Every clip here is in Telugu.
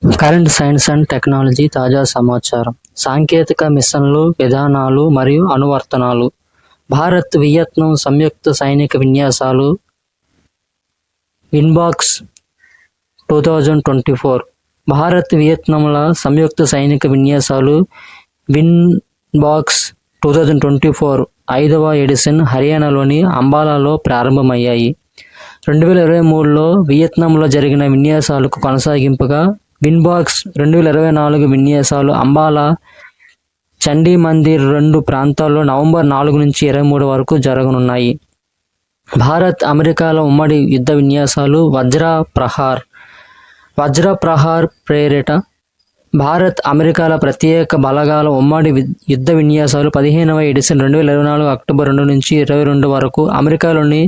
కరెంట్ సైన్స్ అండ్ టెక్నాలజీ తాజా సమాచారం. సాంకేతిక మిషన్లు, విధానాలు మరియు అనువర్తనాలు. భారత్ వియత్నాం సంయుక్త సైనిక విన్యాసాలు విన్బాక్స్ 2024. భారత్ వియత్నాంల సంయుక్త సైనిక విన్యాసాలు విన్బాక్స్ 2024 5వ ఎడిషన్ హర్యానాలోని అంబాలాలో ప్రారంభమయ్యాయి. 2023లో వియత్నాంలో జరిగిన విన్యాసాలకు కొనసాగింపుగా విన్బాక్స్ 2024 విన్యాసాలు అంబాలా, చండీ మందిర్ 2 ప్రాంతాల్లో నవంబర్ 4 నుంచి 23 వరకు జరగనున్నాయి. భారత్ అమెరికాల ఉమ్మడి యుద్ధ విన్యాసాలు వజ్ర ప్రహార్ పేరిట భారత్ అమెరికాల ప్రత్యేక బలగాల ఉమ్మడి యుద్ధ విన్యాసాలు 15వ ఎడిషన్ 2024 అక్టోబర్ 2 నుంచి 22 వరకు అమెరికాలోని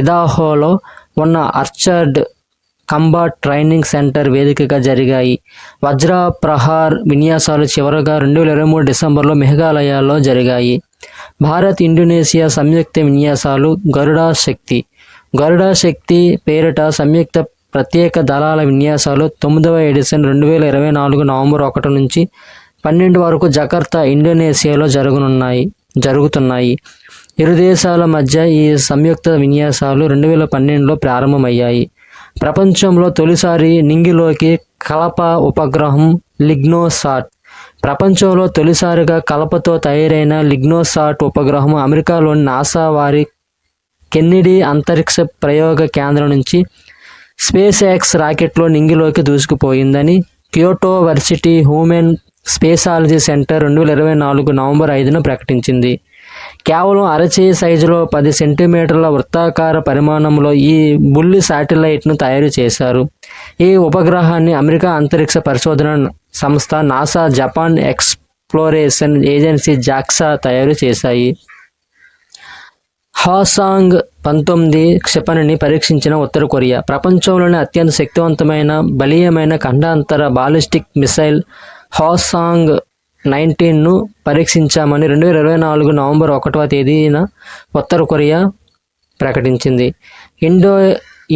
ఇదాహోలో ఉన్న ఆర్చర్డ్ కంబాట్ ట్రైనింగ్ సెంటర్ వేదికగా జరిగాయి. వజ్ర ప్రహార్ విన్యాసాలు చివరగా 2023 డిసెంబర్లో మేఘాలయలో జరిగాయి. భారత్ ఇండోనేషియా సంయుక్త విన్యాసాలు గరుడా శక్తి పేరిట సంయుక్త ప్రత్యేక దళాల విన్యాసాలు 9వ ఎడిషన్ 2024 నవంబర్ 1 నుంచి 12 వరకు జకర్తా, ఇండోనేషియాలో జరుగుతున్నాయి. ఇరు దేశాల మధ్య ఈ సంయుక్త విన్యాసాలు 2012లో ప్రారంభమయ్యాయి. ప్రపంచంలో తొలిసారి నింగిలోకి కలప ఉపగ్రహం లిగ్నోసాట్. ప్రపంచంలో తొలిసారిగా కలపతో తయారైన లిగ్నోసాట్ ఉపగ్రహం అమెరికాలోని నాసా వారి కెన్నెడీ అంతరిక్ష ప్రయోగ కేంద్రం నుంచి స్పేస్ ఎక్స్ రాకెట్లో నింగిలోకి దూసుకుపోయిందని Kyoto varsity human spaceology centre 2024 November 5న ప్రకటించింది. కేవలం అరచేయి సైజులో 10 సెంటీమీటర్ల వృత్తాకార పరిమాణంలో ఈ బుల్లి శాటిలైట్ను తయారు చేశారు. ఈ ఉపగ్రహాన్ని అమెరికా అంతరిక్ష పరిశోధన సంస్థ NASA, Japan exploration agency JAXA తయారు చేశాయి. హాసాంగ్ 19 క్షిపణిని పరీక్షించిన ఉత్తర కొరియా. ప్రపంచంలోనే అత్యంత శక్తివంతమైన బలీయమైన ఖండాంతర బాలిస్టిక్ మిసైల్ హాసాంగ్ 19ను పరీక్షించామని 2024 నవంబర్ 1వ తేదీన ఉత్తర కొరియా ప్రకటించింది.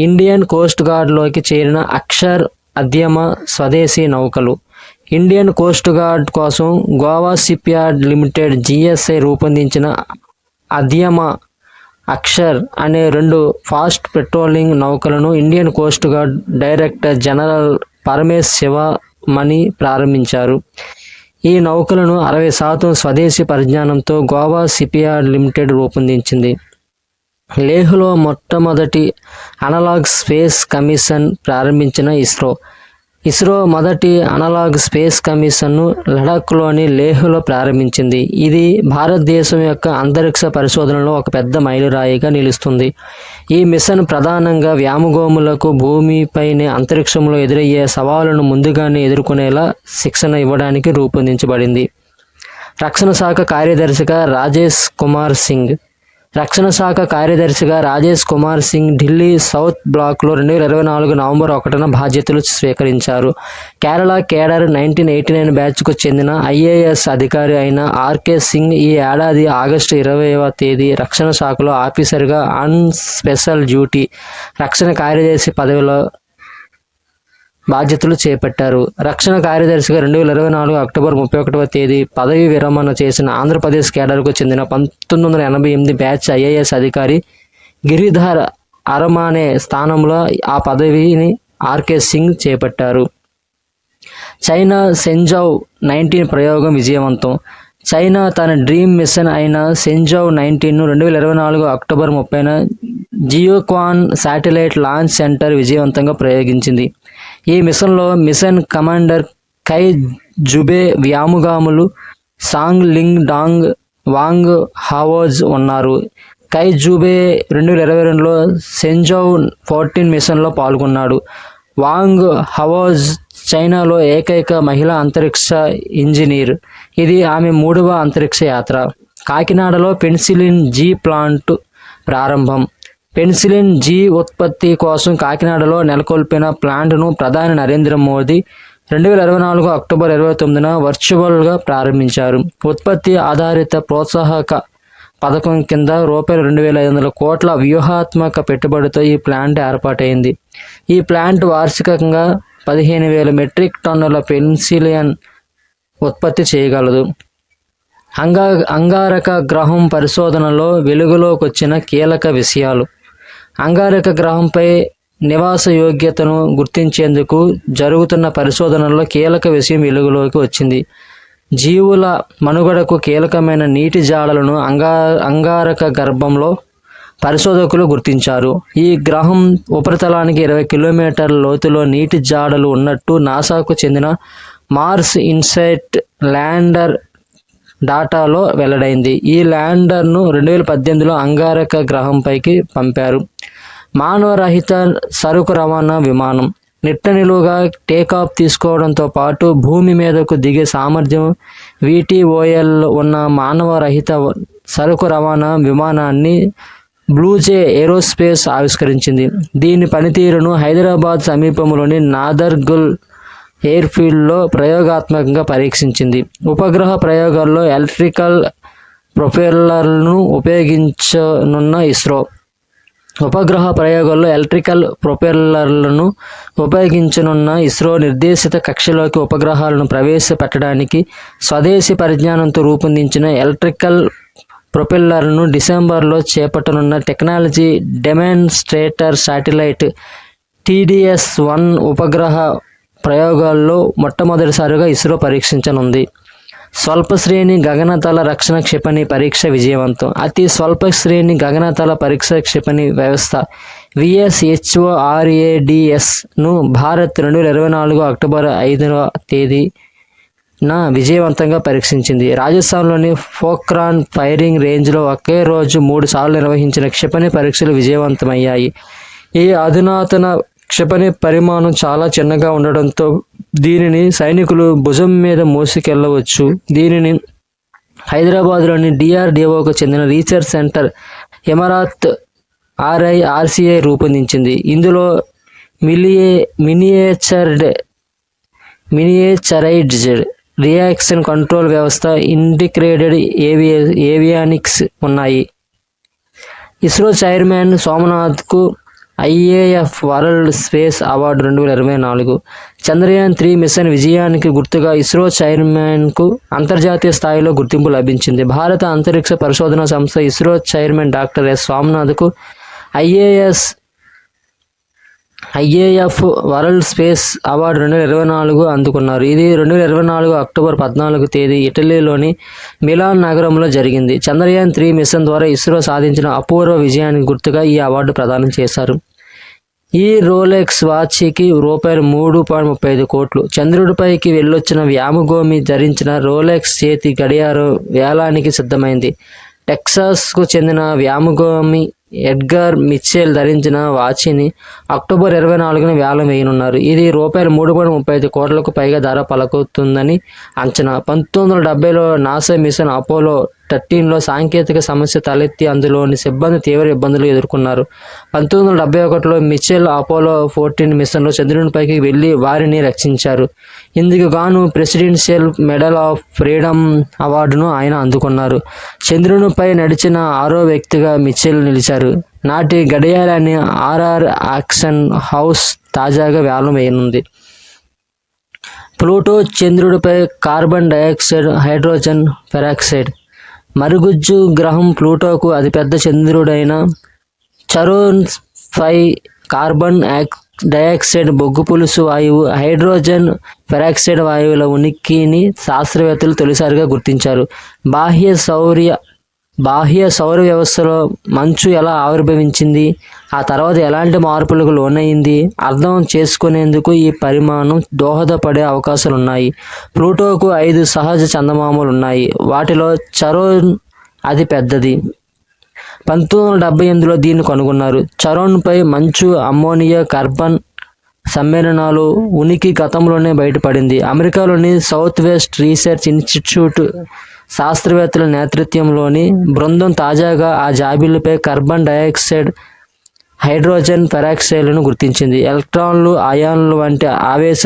ఇండియన్ కోస్ట్ గార్డ్లోకి చేరిన అక్షర్ అద్యమ స్వదేశీ నౌకలు. ఇండియన్ కోస్ట్ గార్డ్ కోసం గోవా షిప్యార్డ్ లిమిటెడ్ GSI రూపొందించిన అద్యమ, అక్షర్ అనే 2 ఫాస్ట్ పెట్రోలింగ్ నౌకలను Indian coast guard director general Paramesh Sivamani ప్రారంభించారు. ఈ నౌకలను 60% స్వదేశీ పరిజ్ఞానంతో గోవా షిప్యార్డ్ లిమిటెడ్ రూపొందించింది. లేహ్లో మొట్టమొదటి అనలాగ్ స్పేస్ కమిషన్ ప్రారంభించిన ఇస్రో మొదటి అనలాగ్ స్పేస్ కమిషన్ను లడాఖ్లోని లేహ్లో ప్రారంభించింది. ఇది భారతదేశం యొక్క అంతరిక్ష పరిశోధనలో ఒక పెద్ద మైలురాయిగా నిలుస్తుంది. ఈ మిషన్ ప్రధానంగా వ్యోమగాములకు భూమిపైనే అంతరిక్షంలో ఎదురయ్యే సవాళ్లను ముందుగానే ఎదుర్కొనేలా శిక్షణ ఇవ్వడానికి రూపొందించబడింది. రక్షణ శాఖ కార్యదర్శిగా రాజేష్ కుమార్ సింగ్ ఢిల్లీ సౌత్ బ్లాక్లో 2024 నవంబర్ 1న బాధ్యతలు స్వీకరించారు. కేరళ కేడర్ 1989 బ్యాచ్కు చెందిన IAS అధికారి అయిన RK సింగ్ ఈ ఏడాది ఆగస్టు 20వ తేదీ రక్షణ శాఖలో ఆఫీసర్గా ఆన్ స్పెషల్ డ్యూటీ రక్షణ కార్యదర్శి పదవిలో బాధ్యతలు చేపట్టారు. రక్షణ కార్యదర్శిగా 2024 అక్టోబర్ 31వ తేదీ పదవి విరమణ చేసిన ఆంధ్రప్రదేశ్ కేడర్కు చెందిన 1988 బ్యాచ్ IAS అధికారి గిరిధర్ అరమానే స్థానంలో ఆ పదవిని RK సింగ్ చేపట్టారు. చైనా షెంజౌ 19 ప్రయోగం విజయవంతం. చైనా తన డ్రీమ్ మిషన్ అయిన Shenzhou 19ను 2024 October 30న జియోక్వాన్ satellite launch centre విజయవంతంగా ప్రయోగించింది. ఈ మిషన్లో మిషన్ కమాండర్ కై జుబే, వ్యోమగాములు సాంగ్ లింగ్ డాంగ్, వాంగ్ హావోజ్ ఉన్నారు. కై జుబే 2022లో షెంజౌ 14 మిషన్లో పాల్గొన్నాడు. వాంగ్ హావోజ్ చైనాలో ఏకైక మహిళా అంతరిక్ష ఇంజనీర్. ఇది ఆమె 3వ అంతరిక్ష యాత్ర. కాకినాడలో పెన్సిలిన్ G ప్లాంట్ ప్రారంభం. పెన్సిలిన్ G ఉత్పత్తి కోసం కాకినాడలో నెలకొల్పిన ప్లాంట్ను ప్రధాని నరేంద్ర మోదీ 2024 అక్టోబర్ 29న వర్చువల్గా ప్రారంభించారు. ఉత్పత్తి ఆధారిత ప్రోత్సాహక పథకం కింద ₹2,500 కోట్ల వ్యూహాత్మక పెట్టుబడితో ఈ ప్లాంట్ ఏర్పాటైంది. ఈ ప్లాంట్ వార్షికంగా 15,000 మెట్రిక్ టన్నుల పెన్సిలిన్ ఉత్పత్తి చేయగలదు. అంగారక గ్రహం పరిశోధనలో వెలుగులోకి వచ్చిన కీలక విషయాలు. అంగారక గ్రహంపై నివాస యోగ్యతను గుర్తించేందుకు జరుగుతున్న పరిశోధనలో కీలక విషయం వెలుగులోకి వచ్చింది. జీవుల మనుగడకు కీలకమైన నీటి జాడలను అంగారక గర్భంలో పరిశోధకులు గుర్తించారు. ఈ గ్రహం ఉపరితలానికి 20 కిలోమీటర్ల లోతులో నీటి జాడలు ఉన్నట్టు నాసాకు చెందిన మార్స్ ఇన్సైట్ ల్యాండర్ డాటాలో వెల్లడైంది. ఈ ల్యాండర్ను 2018లో అంగారక గ్రహంపైకి పంపారు. మానవరహిత సరుకు రవాణా విమానం నిట్టనిలువుగా టేకాఫ్ తీసుకోవడంతో పాటు భూమి మీదకు దిగే సామర్థ్యం VTOL ఉన్న మానవరహిత సరుకు రవాణా విమానాన్ని బ్లూజే ఏరోస్పేస్ ఆవిష్కరించింది. దీని పనితీరును హైదరాబాద్ సమీపంలోని నాదర్గుల్ ఎయిర్ఫీల్డ్లో ప్రయోగాత్మకంగా పరీక్షించింది. ఉపగ్రహ ప్రయోగాల్లో ఎలక్ట్రికల్ ప్రొపెల్లర్లను ఉపయోగించనున్న ఇస్రో నిర్దేశిత కక్షలోకి ఉపగ్రహాలను ప్రవేశపెట్టడానికి స్వదేశీ పరిజ్ఞానంతో రూపొందించిన ఎలక్ట్రికల్ ప్రొపెల్లర్ను డిసెంబర్లో చేపట్టనున్న టెక్నాలజీ డెమాన్స్ట్రేటర్ శాటిలైట్ TDS-1 ఉపగ్రహ ప్రయోగాల్లో మొట్టమొదటిసారిగా ఇస్రో పరీక్షించనుంది. స్వల్పశ్రేణి గగనతల రక్షణ క్షిపణి పరీక్ష విజయవంతం. అతి స్వల్ప శ్రేణి గగనతల పరీక్ష క్షిపణి వ్యవస్థ VSHORADSను భారత్ 2024 అక్టోబర్ 5వ తేదీన విజయవంతంగా పరీక్షించింది. రాజస్థాన్లోని పోఖ్రాన్ ఫైరింగ్ రేంజ్లో ఒకే రోజు 3 సార్లు నిర్వహించిన క్షిపణి పరీక్షలు విజయవంతమయ్యాయి. ఈ అధునాతన క్షిపణి పరిమాణం చాలా చిన్నగా ఉండడంతో దీనిని సైనికులు భుజం మీద మోసుకెళ్లవచ్చు. దీనిని హైదరాబాద్లోని DRDOకు చెందిన రీసెర్చ్ సెంటర్ ఇమరాత్ RIRCI రూపొందించింది. ఇందులో మినియేచరైజ్డ్ రియాక్షన్ కంట్రోల్ వ్యవస్థ, ఇంటిగ్రేటెడ్ ఏవియానిక్స్ ఉన్నాయి. ఇస్రో చైర్మన్ సోమనాథ్కు IAF వరల్డ్ స్పేస్ అవార్డు 2024. చంద్రయాన్-3 మిషన్ విజయానికి గుర్తుగా ఇస్రో చైర్మన్కు అంతర్జాతీయ స్థాయిలో గుర్తింపు లభించింది. భారత అంతరిక్ష పరిశోధనా సంస్థ ISRO chairman doctor S. సోమనాథ్కు IAF world space award 2024 అందుకున్నారు. ఇది 2024 అక్టోబర్ 14 తేదీ ఇటలీలోని మిలాన్ నగరంలో జరిగింది. చంద్రయాన్-3 మిషన్ ద్వారా ఇస్రో సాధించిన అపూర్వ విజయానికి గుర్తుగా ఈ అవార్డు ప్రదానం చేశారు. ఈ రోలెక్స్ వాచ్కి రూపాయలు 3.35 కోట్లు. చంద్రుడిపైకి వెళ్ళొచ్చిన వ్యామగోమి ధరించిన రోలెక్స్ చేతి గడియారం వేలానికి సిద్ధమైంది. టెక్సాస్కు చెందిన వ్యామగోమి ఎడ్గర్ మిచెల్ ధరించిన వాచిని అక్టోబర్ 24న వేలం వేయనున్నారు. ఇది రూపాయలు 3.35 కోట్లకు పైగా ధర పలుకుతుందని అంచనా. 1970లో నాసా మిషన్ అపోలో 13లో సాంకేతిక సమస్య తలెత్తి అందులోని సిబ్బంది తీవ్ర ఇబ్బందులు ఎదుర్కొన్నారు. 1971లో మిచెల్ అపోలో 14 మిషన్లో చంద్రునిపైకి వెళ్లి వారిని రక్షించారు. ఇందుకు గాను ప్రెసిడెన్షియల్ మెడల్ ఆఫ్ ఫ్రీడమ్ అవార్డును ఆయన అందుకున్నారు. చంద్రునిపై నడిచిన 6వ వ్యక్తిగా మిచెల్ నిలిచారు. నాటి గడియారాన్ని RR ఆక్షన్ హౌస్ తాజాగా వేలం వేయనుంది. ప్లూటో చంద్రుడిపై కార్బన్ డయాక్సైడ్, హైడ్రోజన్ పెరాక్సైడ్. మరుగుజ్జు గ్రహం ప్లూటోకు అతిపెద్ద చంద్రుడైన చరోన్-5 కార్బన్ డయాక్సైడ్, బొగ్గు పులుసు వాయువు, హైడ్రోజన్ పెరాక్సైడ్ వాయువుల ఉనికిని శాస్త్రవేత్తలు తొలిసారిగా గుర్తించారు. బాహ్య సౌర వ్యవస్థలో మంచు ఎలా ఆవిర్భవించింది, ఆ తర్వాత ఎలాంటి మార్పులకు లోనైంది అర్థం చేసుకునేందుకు ఈ పరిమాణం దోహదపడే అవకాశాలున్నాయి. ప్లూటోకు 5 సహజ చందమామలు ఉన్నాయి. వాటిలో చరోన్ అతి పెద్దది. 1978లో దీన్ని కనుగొన్నారు. చరోన్పై మంచు, అమ్మోనియా, కార్బన్ సమ్మేళనాలు ఉనికి గతంలోనే బయటపడింది. అమెరికాలోని సౌత్ వెస్ట్ రీసెర్చ్ ఇన్స్టిట్యూట్ శాస్త్రవేత్తల నేతృత్వంలోని బృందం తాజాగా ఆ జాబిల్లిపై కార్బన్ డయాక్సైడ్, హైడ్రోజన్ పెరాక్సైడ్లను గుర్తించింది. ఎలక్ట్రాన్లు, అయాన్లు వంటి ఆవేశ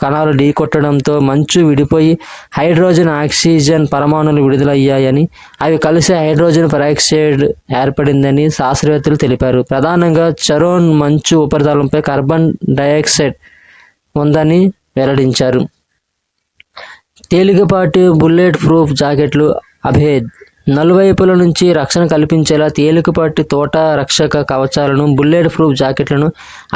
కణాలు ఢీకొట్టడంతో మంచు విడిపోయి హైడ్రోజన్, ఆక్సిజన్ పరమాణులు విడుదలయ్యాయని, అవి కలిసి హైడ్రోజన్ పెరాక్సైడ్ ఏర్పడిందని శాస్త్రవేత్తలు తెలిపారు. ప్రధానంగా చరోన్ మంచు ఉపరితలంపై కార్బన్ డయాక్సైడ్ ఉందని వెల్లడించారు. తేలికపాటి బుల్లెట్ ప్రూఫ్ జాకెట్లు అభేద్ నలువైపుల నుంచి రక్షణ కల్పించేలా తేలికపాటి తోట రక్షక కవచాలను, బుల్లెట్ ప్రూఫ్ జాకెట్లను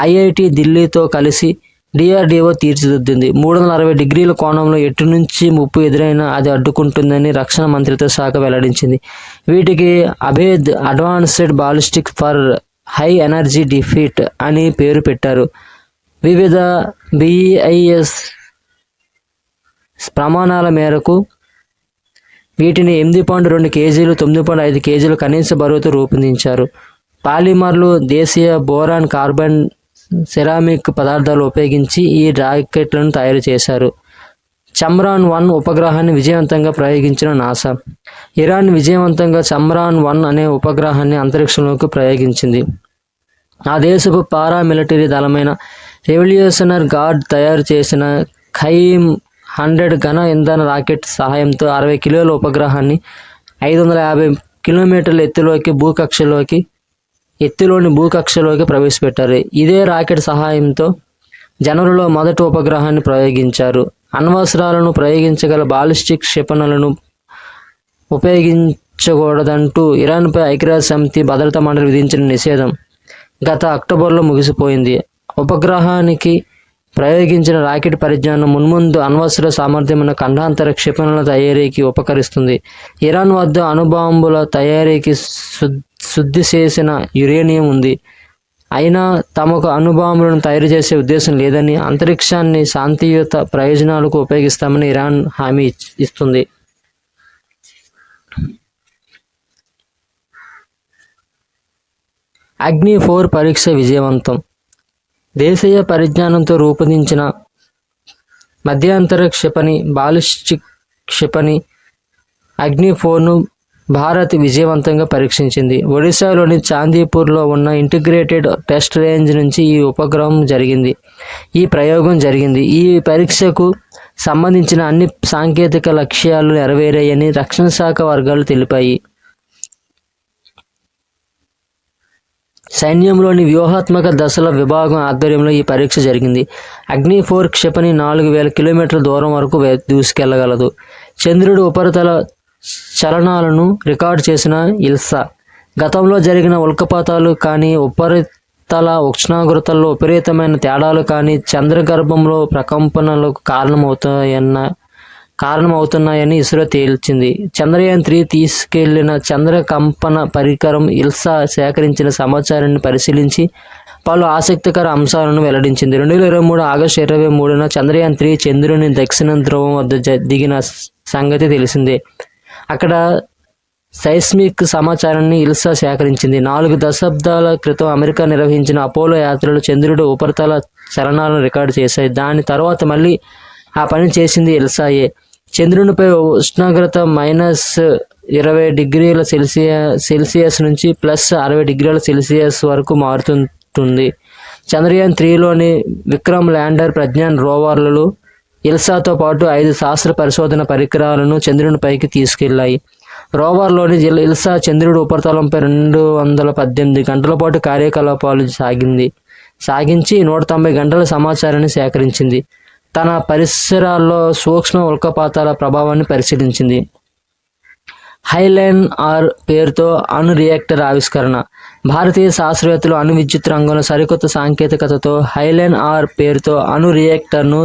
ఐఐటి ఢిల్లీతో కలిసి డిఆర్డిఓ తీర్చిదిద్దింది. 360 డిగ్రీల కోణంలో ఎటు నుంచి ముప్పు ఎదురైనా అది అడ్డుకుంటుందని రక్షణ మంత్రిత్వ శాఖ వెల్లడించింది. వీటికి Abhed advanced ballistic for high energy defeat అని పేరు పెట్టారు. వివిధ BIS ప్రమాణాల మేరకు వీటిని 8.2 కేజీలు, 9.5 కేజీలు కనీస బరువుతో రూపొందించారు. పాలిమర్లు, దేశీయ బోరాన్, కార్బన్, సెరామిక్ పదార్థాలు ఉపయోగించి ఈ రాకెట్లను తయారు చేశారు. చమ్రాన్-1 ఉపగ్రహాన్ని విజయవంతంగా ప్రయోగించిన నాసా. ఇరాన్ విజయవంతంగా చమ్రాన్-1 అనే ఉపగ్రహాన్ని అంతరిక్షంలోకి ప్రయోగించింది. ఆ దేశపు పారామిలిటరీ దళమైన రెవల్యూషనరీ గార్డ్ తయారు చేసిన ఖైమ్ 100 ఘన ఇంధన రాకెట్ సహాయంతో 60 కిలోల ఉపగ్రహాన్ని 550 కిలోమీటర్ల ఎత్తులోని భూకక్షలోకి ప్రవేశపెట్టారు. ఇదే రాకెట్ సహాయంతో జనవరిలో మొదటి ఉపగ్రహాన్ని ప్రయోగించారు. అణ్వస్త్రాలను ప్రయోగించగల బాలిస్టిక్ క్షిపణులను ఉపయోగించకూడదంటూ ఇరాన్పై ఐక్యరాజ్య సమితి భద్రతా మండలి విధించిన నిషేధం గత అక్టోబర్లో ముగిసిపోయింది. ఉపగ్రహానికి ప్రయోగించిన రాకెట్ పరిజ్ఞానం మున్ముందు అణ్వస్త్ర సామర్థ్యమైన ఖండాంతర క్షిపణుల తయారీకి ఉపకరిస్తుంది. ఇరాన్ వద్ద అణుబాంబుల తయారీకి శుద్ధి చేసిన యురేనియం ఉంది. అయినా తమకు అణుబాంబులను తయారు చేసే ఉద్దేశం లేదని, అంతరిక్షాన్ని శాంతియుత ప్రయోజనాలకు ఉపయోగిస్తామని ఇరాన్ హామీ ఇస్తుంది. అగ్ని-4 పరీక్ష విజయవంతం. దేశీయ పరిజ్ఞానంతో రూపొందించిన మధ్యంతర క్షిపణి, బాలిస్టిక్ క్షిపణి అగ్ని-4ను భారత్ విజయవంతంగా పరీక్షించింది. ఒడిశాలోని చాందీపూర్లో ఉన్న ఇంటిగ్రేటెడ్ టెస్ట్ రేంజ్ నుంచి ఈ ప్రయోగం జరిగింది. ఈ పరీక్షకు సంబంధించిన అన్ని సాంకేతిక లక్ష్యాలు నెరవేరాయని రక్షణ శాఖ వర్గాలు తెలిపాయి. సైన్యంలోని వ్యూహాత్మక దశల విభాగం ఆధ్వర్యంలో ఈ పరీక్ష జరిగింది. అగ్ని-4 క్షిపణి 4000 కిలోమీటర్ల దూరం వరకు దూసుకెళ్లగలదు. చంద్రుడి ఉపరితల చలనాలను రికార్డు చేసిన ఇల్సా గతంలో జరిగిన ఉల్కాపాతాలు కానీ, ఉపరితల ఉష్ణోగ్రతల్లో విపరీతమైన తేడాలు కానీ చంద్రగర్భంలో ప్రకంపనలకు కారణమవుతున్నాయని ఇస్రో తేల్చింది. చంద్రయాన్-3 తీసుకెళ్లిన చంద్రకంపన పరికరం ఇల్సా సేకరించిన సమాచారాన్ని పరిశీలించి పలు ఆసక్తికర అంశాలను వెల్లడించింది. 2023 ఆగస్టు 23న చంద్రయాన్-3 చంద్రుని దక్షిణ ధ్రువం వద్ద దిగిన సంగతి తెలిసిందే. అక్కడ సైస్మిక్ సమాచారాన్ని ఇల్సా సేకరించింది. 4 దశాబ్దాల క్రితం అమెరికా నిర్వహించిన అపోలో యాత్రలు చంద్రుడి ఉపరితల చలనాలను రికార్డు చేశాయి. దాని తర్వాత మళ్ళీ ఆ పని చేసింది ఇల్సాయే. చంద్రునిపై ఉష్ణోగ్రత -20 డిగ్రీల సెల్సియస్ నుంచి +60 డిగ్రీల సెల్సియస్ వరకు మారుతుంటుంది. చంద్రయాన్-3లోని విక్రమ్ ల్యాండర్, ప్రజ్ఞాన్ రోవర్లు ఇల్సాతో పాటు 5 శాస్త్ర పరిశోధన పరికరాలను చంద్రునిపైకి తీసుకెళ్లాయి. రోవర్లోని ఇల్సా చంద్రుడి ఉపరితలంపై 218 గంటల పాటు కార్యకలాపాలు సాగించి 190 గంటల సమాచారాన్ని సేకరించింది. తన పరిసరాల్లో సూక్ష్మ ఉల్కాపాతాల ప్రభావాన్ని పరిశీలించింది. హైలైన్-ఆర్ పేరుతో అణు రియాక్టర్ ఆవిష్కరణ. భారతీయ శాస్త్రవేత్తలు అణు విద్యుత్ రంగంలో సరికొత్త సాంకేతికతతో హైలైన్-ఆర్ పేరుతో అణు రియాక్టర్ను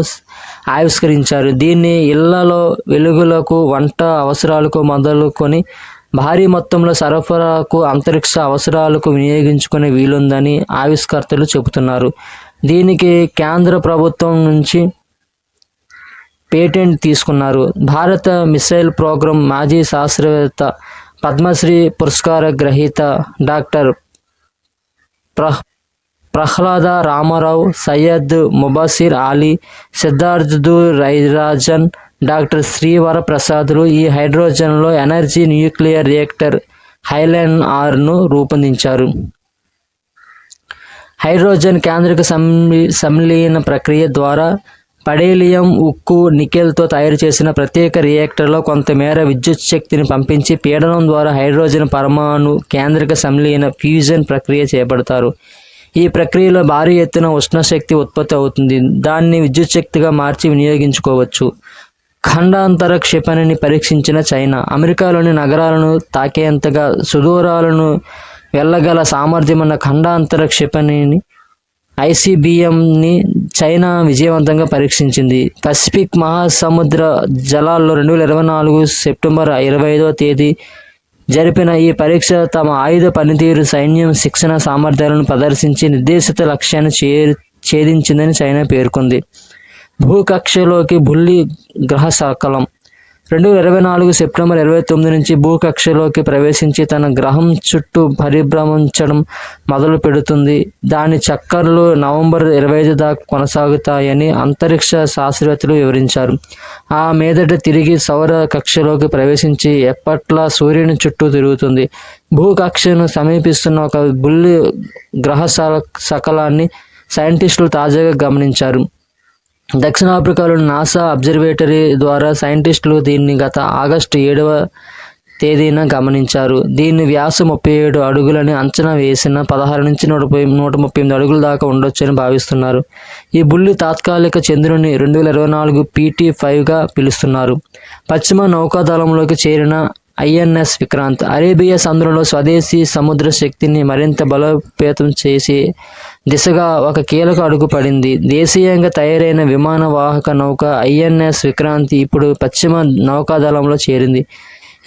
ఆవిష్కరించారు. దీన్ని ఇళ్లలో వెలుగులకు, వంట అవసరాలకు మొదలుకొని భారీ మొత్తంలో సరఫరాకు, అంతరిక్ష అవసరాలకు వినియోగించుకునే వీలుందని ఆవిష్కర్తలు చెబుతున్నారు. దీనికి కేంద్ర ప్రభుత్వం నుంచి పేటెంట్ తీసుకున్నారు. భారత మిసైల్ ప్రోగ్రాం మాజీ శాస్త్రవేత్త, పద్మశ్రీ పురస్కార గ్రహీత డాక్టర్ ప్రహ్లాద రామారావు, సయ్యద్ ముబషిర్ అలీ, సిద్ధార్థ్ రైరాజన్, డాక్టర్ శ్రీవర ప్రసాద్లు ఈ హైడ్రోజన్లో ఎనర్జీ న్యూక్లియర్ రియాక్టర్ హైలైన్-ఆర్ను రూపొందించారు. హైడ్రోజన్ కేంద్రక సంలీన ప్రక్రియ ద్వారా పడేలియం, ఉక్కు, నికెల్తో తయారు చేసిన ప్రత్యేక రియాక్టర్లో కొంతమేర విద్యుత్ శక్తిని పంపించి పీడనం ద్వారా హైడ్రోజన్ పరమాణు కేంద్రక సంలీన ఫ్యూజన్ ప్రక్రియ చేపడతారు. ఈ ప్రక్రియలో భారీ ఎత్తున ఉష్ణశక్తి ఉత్పత్తి అవుతుంది. దాన్ని విద్యుత్ శక్తిగా మార్చి వినియోగించుకోవచ్చు. ఖండాంతర క్షిపణిని పరీక్షించిన చైనా అమెరికాలోని నగరాలను తాకేంతగా సుదూరాలను వెళ్ళగల సామర్థ్యమున్న ఖండాంతర క్షిపణిని ఐసిబిఎంని చైనా విజయవంతంగా పరీక్షించింది. పసిఫిక్ మహాసముద్ర జలాల్లో 2024 సెప్టెంబర్ 25వ తేదీ జరిపిన ఈ పరీక్ష తమ ఆయుధ పనితీరు, సైన్యం శిక్షణ సామర్థ్యాలను ప్రదర్శించి నిర్దేశిత లక్ష్యాన్ని ఛేదించిందని చైనా పేర్కొంది. భూకక్షలోకి బుల్లి గ్రహ శకలం 2024 సెప్టెంబర్ 29 నుంచి భూకక్షలోకి ప్రవేశించి తన గ్రహం చుట్టూ పరిభ్రమించడం మొదలు పెడుతుంది. దాని చక్కర్లు నవంబర్ 25 దాకా కొనసాగుతాయని అంతరిక్ష శాస్త్రవేత్తలు వివరించారు. ఆ మీదట తిరిగి సౌర కక్షలోకి ప్రవేశించి ఎప్పట్లా సూర్యుని చుట్టూ తిరుగుతుంది. భూకక్షను సమీపిస్తున్న ఒక బుల్లి గ్రహ శకలాన్ని సైంటిస్టులు తాజాగా గమనించారు. దక్షిణాఫ్రికాలోని నాసా అబ్జర్వేటరీ ద్వారా సైంటిస్టులు దీన్ని గత ఆగస్టు 7వ తేదీన గమనించారు. దీని వ్యాసం 37 అడుగులని అంచనా వేసిన 16 నుంచి 138 అడుగుల దాకా ఉండొచ్చని భావిస్తున్నారు. ఈ బుల్లి తాత్కాలిక చంద్రుని 2024 PT-5గా పిలుస్తున్నారు. పశ్చిమ నౌకాదళంలోకి చేరిన ఐఎన్ఎస్ విక్రాంత్ అరేబియా సముద్రంలో స్వదేశీ సముద్ర శక్తిని మరింత బలోపేతం చేసే దిశగా ఒక కీలక అడుగు పడింది. దేశీయంగా తయారైన విమాన వాహక నౌక ఐఎన్ఎస్ విక్రాంతి ఇప్పుడు పశ్చిమ నౌకాదళంలో చేరింది.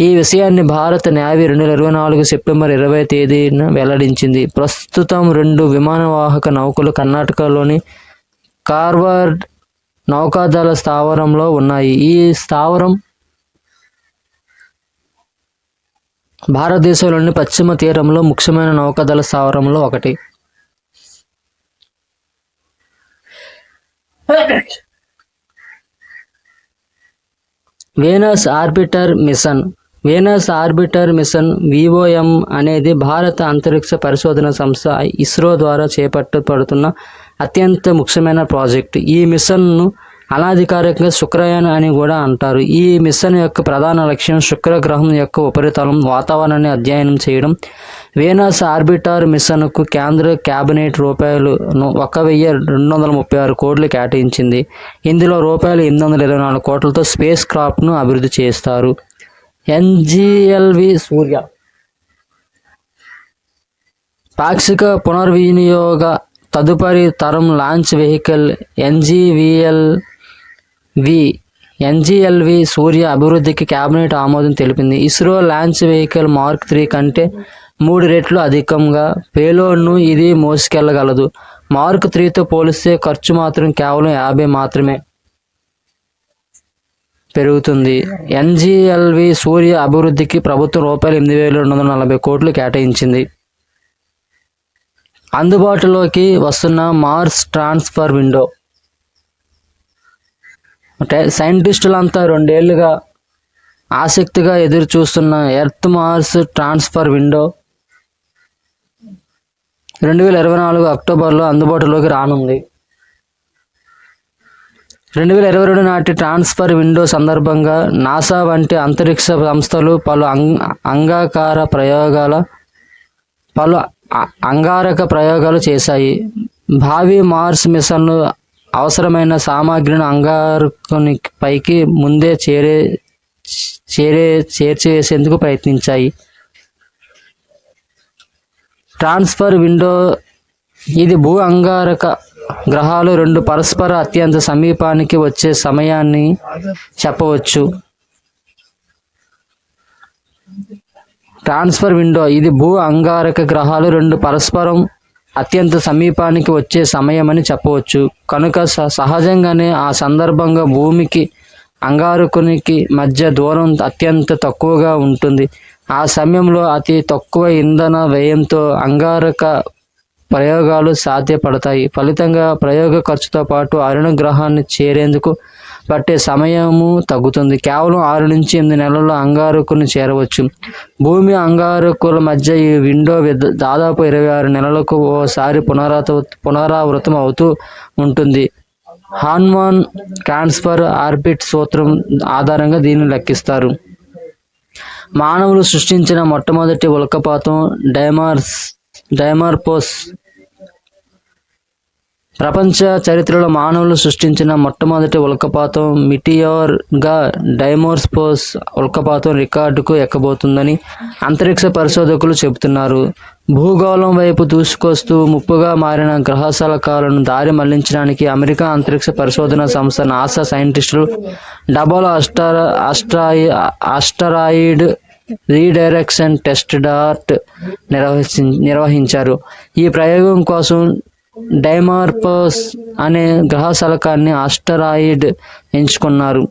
ఈ విషయాన్ని భారత నేవీ 2024 సెప్టెంబర్ 20వ తేదీన వెల్లడించింది. ప్రస్తుతం 2 విమానవాహక నౌకలు కర్ణాటకలోని కార్వార్ నౌకాదళ స్థావరంలో ఉన్నాయి. ఈ స్థావరం భారతదేశంలోని పశ్చిమ తీరంలో ముఖ్యమైన నౌకాదళ స్థావరంలో ఒకటి. వీనస్ ఆర్బిటర్ మిషన్ VOM అనేది భారత అంతరిక్ష పరిశోధన సంస్థ ఇస్రో ద్వారా చేపట్టబడుతున్న అత్యంత ముఖ్యమైన ప్రాజెక్టు. ఈ మిషన్ను అనాధికారికంగా శుక్రయాన్ అని కూడా అంటారు. ఈ మిషన్ యొక్క ప్రధాన లక్ష్యం శుక్రగ్రహం యొక్క ఉపరితలం వాతావరణాన్ని అధ్యయనం చేయడం. వీనస్ ఆర్బిటర్ మిషన్కు కేంద్ర కేబినెట్ రూపాయలు 1,236 కోట్లు కేటాయించింది. ఇందులో రూపాయలు 824 కోట్లతో స్పేస్ క్రాఫ్ట్ను అభివృద్ధి చేస్తారు. NGLV సూర్య పాక్షిక పునర్వినియోగ తదుపరి తరం లాంచ్ వెహికల్ NGLV సూర్య అభివృద్ధికి కేబినెట్ ఆమోదం తెలిపింది. ఇస్రో లాంచ్ వెహికల్ మార్క్ 3 కంటే 3 రెట్లు అధికంగా పేలోడ్ను ఇది మోసుకెళ్లగలదు. మార్క్ 3తో పోలిస్తే ఖర్చు మాత్రం కేవలం 50 మాత్రమే పెరుగుతుంది. NGLV సూర్య అభివృద్ధికి ప్రభుత్వం రూపాయలు 8,240 కోట్లు కేటాయించింది. అందుబాటులోకి వస్తున్న మార్స్ ట్రాన్స్ఫర్ విండో. సైంటిస్టులంతా 2 ఏళ్లుగా ఆసక్తిగా ఎదురు చూస్తున్న ఎర్త్ మార్స్ ట్రాన్స్ఫర్ విండో 2024 అక్టోబర్లో అందుబాటులోకి రానుంది. 2022 నాటి ట్రాన్స్ఫర్ విండో సందర్భంగా నాసా వంటి అంతరిక్ష సంస్థలు పలు అంగారక ప్రయోగాలు చేశాయి. భావి మార్స్ మిషన్లు అవసరమైన సామాగ్రిని అంగారకునిపైకి ముందే చేర్చివేసేందుకు ప్రయత్నించాయి. ట్రాన్స్ఫర్ విండో ఇది భూ అంగారక గ్రహాలు 2 పరస్పర అత్యంత సమీపానికి వచ్చే సమయాన్ని చెప్పవచ్చు. ట్రాన్స్ఫర్ విండో ఇది భూ అంగారక గ్రహాలు 2 పరస్పరం అత్యంత సమీపానికి వచ్చే సమయం అని చెప్పవచ్చు. కనుక సహజంగానే ఆ సందర్భంగా భూమికి అంగారకునికి మధ్య దూరం అత్యంత తక్కువగా ఉంటుంది. ఆ సమయంలో అతి తక్కువ ఇంధన వ్యయంతో అంగారక ప్రయోగాలు సాధ్యపడతాయి. ఫలితంగా ప్రయోగ ఖర్చుతో పాటు అరుణ గ్రహాన్ని చేరేందుకు పట్టే సమయము తగ్గుతుంది. కేవలం 6 నుంచి 8 నెలల్లో అంగారకుని చేరవచ్చు. భూమి అంగారకుల మధ్య ఈ విండో దాదాపు 26 నెలలకు ఓసారి పునరావృతం అవుతూ ఉంటుంది. హాన్మాన్ ట్రాన్స్ఫర్ ఆర్బిట్ సూత్రం ఆధారంగా దీన్ని లెక్కిస్తారు. మానవులు సృష్టించిన మొట్టమొదటి ఉల్కపాతం డైమార్ఫోస్ ప్రపంచ చరిత్రలో మానవులు సృష్టించిన మొట్టమొదటి ఉల్కపాతం మిటియోర్గా డైమోర్ఫోస్ ఉల్కపాతం రికార్డుకు ఎక్కబోతుందని అంతరిక్ష పరిశోధకులు చెబుతున్నారు. భూగోళం వైపు దూసుకొస్తూ ముప్పుగా మారిన గ్రహశకలాలను దారి మళ్లించడానికి అమెరికా అంతరిక్ష పరిశోధన సంస్థ నాసా సైంటిస్టులు double asteroid redirection test dot నిర్వహించారు. ఈ ప్రయోగం కోసం డైమార్ఫోస్ అనే గ్రహశకలాన్ని ఆస్టరాయిడ్ ఎంచుకున్నారు.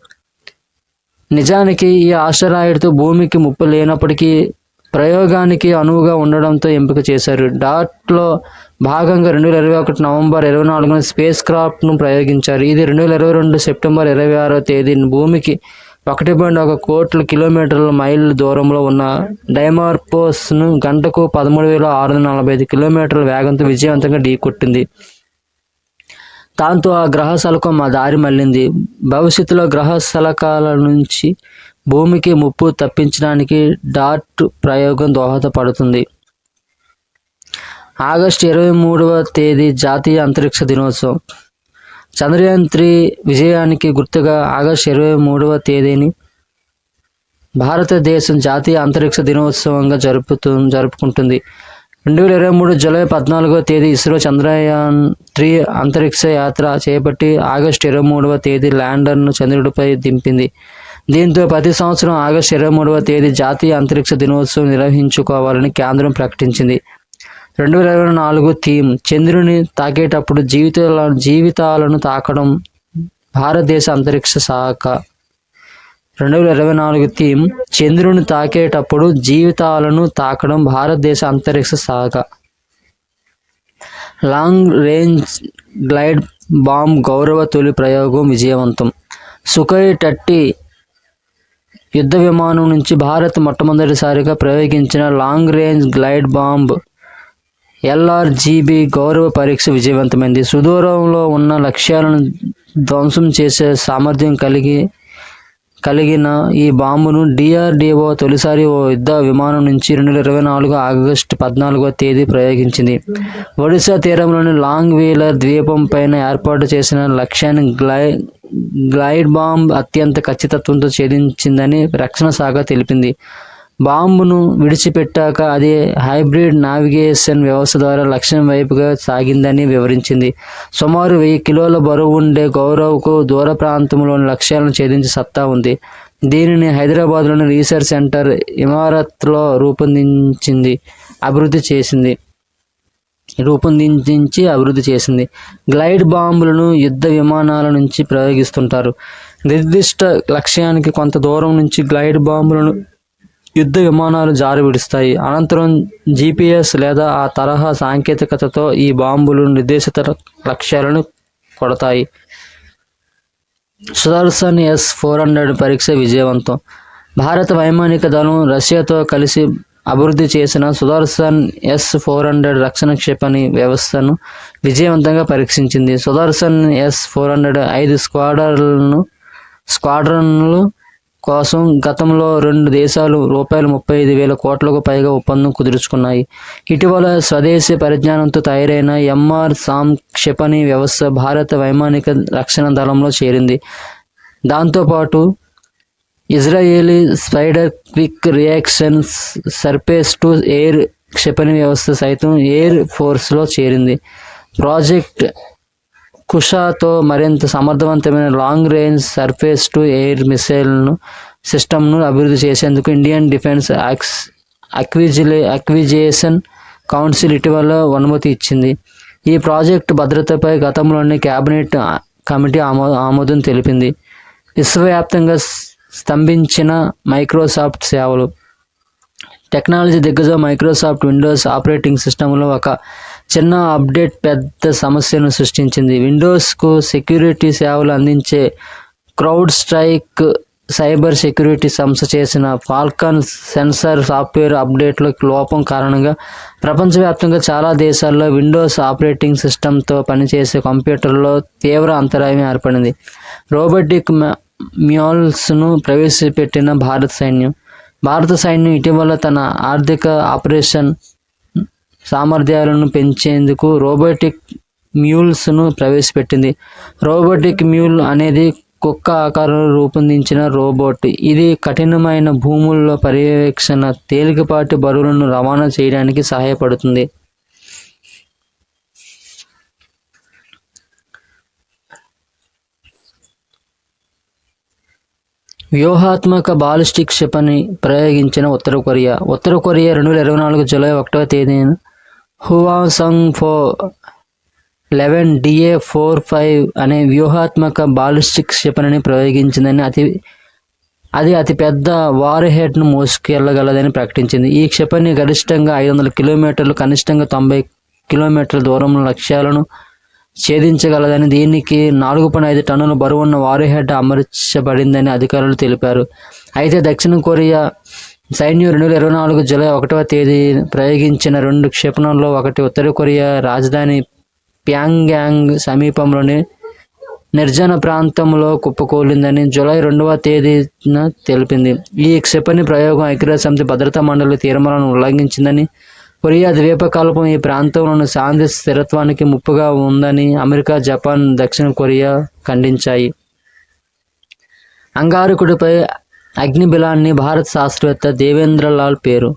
నిజానికి ఈ ఆస్టరాయిడ్తో భూమికి ముప్పు లేనప్పటికీ ప్రయోగానికి అనువుగా ఉండడంతో ఎంపిక చేశారు. డాట్లో భాగంగా 2021 నవంబర్ 24న స్పేస్ క్రాఫ్ట్ను ప్రయోగించారు. ఇది 2022 సెప్టెంబర్ 26వ తేదీన భూమికి 1.1 కోట్ల కిలోమీటర్ల మైళ్ళ దూరంలో ఉన్న డైమార్ఫోస్ను గంటకు 13,645 కిలోమీటర్ల వేగంతో విజయవంతంగా ఢీకొట్టింది. దాంతో ఆ గ్రహశకలం దారి మళ్లింది. భవిష్యత్తులో గ్రహశకలాల నుంచి భూమికి ముప్పు తప్పించడానికి డాట్ ప్రయోగం దోహదపడుతుంది. ఆగస్టు 23వ తేదీ జాతీయ అంతరిక్ష దినోత్సవం. చంద్రయాన్ 3 విజయానికి గుర్తుగా ఆగస్టు 23వ తేదీని భారతదేశం జాతీయ అంతరిక్ష దినోత్సవంగా జరుపుకుంటుంది. 2023 జూలై 14వ తేదీ ఇస్రో చంద్రయాన్ 3 అంతరిక్ష యాత్ర చేపట్టి ఆగస్టు 23వ తేదీ ల్యాండర్ను చంద్రుడిపై దింపింది. దీంతో ప్రతి సంవత్సరం ఆగస్టు 23వ తేదీ జాతీయ అంతరిక్ష దినోత్సవం నిర్వహించుకోవాలని కేంద్రం ప్రకటించింది. 2024 థీమ్ చంద్రుని తాకేటప్పుడు జీవితాలను తాకడం భారతదేశ అంతరిక్ష శాఖ. 2024 థీమ్ చంద్రుని తాకేటప్పుడు జీవితాలను తాకడం భారతదేశ అంతరిక్ష శాఖ. లాంగ్ రేంజ్ గ్లైడ్ బాంబ్ గౌరవ తొలి ప్రయోగం విజయవంతం. సుఖోయ్ 30 యుద్ధ విమానం నుంచి భారత్ మొట్టమొదటిసారిగా ప్రయోగించిన long range glide bomb LRGB గౌరవ పరీక్ష విజయవంతమైంది. సుదూరంలో ఉన్న లక్ష్యాలను ధ్వంసం చేసే సామర్థ్యం కలిగిన ఈ బాంబును DRDO తొలిసారి ఓ యుద్ధ విమానం నుంచి 2024 ఆగస్టు 14వ తేదీ ప్రయోగించింది. ఒడిశా తీరంలోని లాంగ్ వీలర్ ద్వీపం పైన ఏర్పాటు చేసిన లక్ష్యాన్ని గ్లైడ్ బాంబ్ అత్యంత ఖచ్చితత్వంతో ఛేదించిందని రక్షణ శాఖ తెలిపింది. బాంబును విడిచిపెట్టాక అది హైబ్రిడ్ నావిగేషన్ వ్యవస్థ ద్వారా లక్ష్యం వైపుగా సాగిందని వివరించింది. సుమారు 1000 కిలోల బరువు ఉండే గౌరవ్కు దూర ప్రాంతంలోని లక్ష్యాలను ఛేదించే సత్తా ఉంది. దీనిని హైదరాబాద్లోని రీసెర్చ్ సెంటర్ ఇమారత్లో రూపొందించి అభివృద్ధి చేసింది. గ్లైడ్ బాంబులను యుద్ధ విమానాల నుంచి ప్రయోగిస్తుంటారు. నిర్దిష్ట లక్ష్యానికి కొంత దూరం నుంచి గ్లైడ్ బాంబులను యుద్ధ విమానాలు జారి విడుస్తాయి. అనంతరం GPS లేదా ఆ తరహా సాంకేతికతతో ఈ బాంబులు నిర్దేశిత లక్ష్యాలను కొడతాయి. సుదర్శన్ S-400 పరీక్ష విజయవంతం. భారత వైమానిక దళం రష్యాతో కలిసి అభివృద్ధి చేసిన సుదర్శన్ S-400 రక్షణ క్షిపణి వ్యవస్థను విజయవంతంగా పరీక్షించింది. సుదర్శన్ S-400 5 స్క్వాడ్రన్లు కోసం గతంలో 2 దేశాలు ₹35,000 కోట్లకు పైగా ఒప్పందం కుదుర్చుకున్నాయి. ఇటీవల స్వదేశీ పరిజ్ఞానంతో తయారైన MR-SAM క్షిపణి వ్యవస్థ భారత వైమానిక రక్షణ దళంలో చేరింది. దాంతోపాటు Israeli spider quick reaction surface to air క్షిపణి వ్యవస్థ సైతం ఎయిర్ ఫోర్స్లో చేరింది. ప్రాజెక్ట్ కుషాతో మరింత సమర్థవంతమైన long range surface to air missile సిస్టమ్ను అభివృద్ధి చేసేందుకు ఇండియన్ డిఫెన్స్ అక్విజిషన్ కౌన్సిల్ ఇటీవల అనుమతి ఇచ్చింది. ఈ ప్రాజెక్టు భద్రతపై గతంలోని కేబినెట్ కమిటీ ఆమోదం తెలిపింది. విశ్వవ్యాప్తంగా స్తంభించిన మైక్రోసాఫ్ట్ సేవలు. టెక్నాలజీ దిగ్గజం మైక్రోసాఫ్ట్ విండోస్ ఆపరేటింగ్ సిస్టంలో ఒక చిన్న అప్డేట్ పెద్ద సమస్యను సృష్టించింది. విండోస్కు సెక్యూరిటీ సేవలు అందించే క్రౌడ్ స్ట్రైక్ సైబర్ సెక్యూరిటీ సంస్థ చేసిన ఫాల్కన్ సెన్సార్ సాఫ్ట్వేర్ అప్డేట్లో లోపం కారణంగా ప్రపంచవ్యాప్తంగా చాలా దేశాల్లో విండోస్ ఆపరేటింగ్ సిస్టంతో పనిచేసే కంప్యూటర్లో తీవ్ర అంతరాయం ఏర్పడింది. రోబోటిక్ మ్యూల్స్ను ప్రవేశపెట్టిన భారత సైన్యం ఇటీవల తన ఆర్థిక ఆపరేషన్ సామర్థ్యాలను పెంచేందుకు రోబోటిక్ మ్యూల్స్ను ప్రవేశపెట్టింది. రోబోటిక్ మ్యూల్ అనేది కుక్క ఆకారంలో రూపొందించిన రోబోట్. ఇది కఠినమైన భూముల్లో పర్యవేక్షణ, తేలికపాటి బరువులను రవాణా చేయడానికి సహాయపడుతుంది. వ్యూహాత్మక బాలిస్టిక్ క్షిపణి ప్రయోగించిన ఉత్తర కొరియా. 2024 జూలై 1వ తేదీన హువాసాంగ్ 11 DA-45 అనే వ్యూహాత్మక బాలిస్టిక్ క్షిపణిని ప్రయోగించిందని, అది అతిపెద్ద వార్ హెడ్ను మోసుకెళ్లగలదని ప్రకటించింది. ఈ క్షిపణి గరిష్టంగా 500 కిలోమీటర్లు, కనిష్టంగా 90 కిలోమీటర్ల దూరంలో లక్ష్యాలను ఛేదించగలదని, దీనికి 4.5 టన్నుల బరువున్న వార్ హెడ్ అమర్చబడిందని అధికారులు తెలిపారు. అయితే దక్షిణ కొరియా సైన్యం 2024 జూలై 1వ తేదీ ప్రయోగించిన 2 క్షిపణుల్లో ఒకటి ఉత్తర కొరియా రాజధాని ప్యాంగ్యాంగ్ సమీపంలోని నిర్జన ప్రాంతంలో కుప్పకూలిందని జూలై 2వ తేదీన తెలిపింది. ఈ క్షిపణి ప్రయోగం ఐక్యరాజ్యసమితి భద్రతా మండలి తీర్మానాలను ఉల్లంఘించిందని, కొరియా ద్వీపకల్పం ఈ ప్రాంతంలోని శాంతి స్థిరత్వానికి ముప్పుగా ఉందని అమెరికా, జపాన్, దక్షిణ కొరియా ఖండించాయి. అంగారకుడిపై అగ్నిబిలాన్ని భారత శాస్త్రవేత్త దేవేంద్రలాల్ పేరు.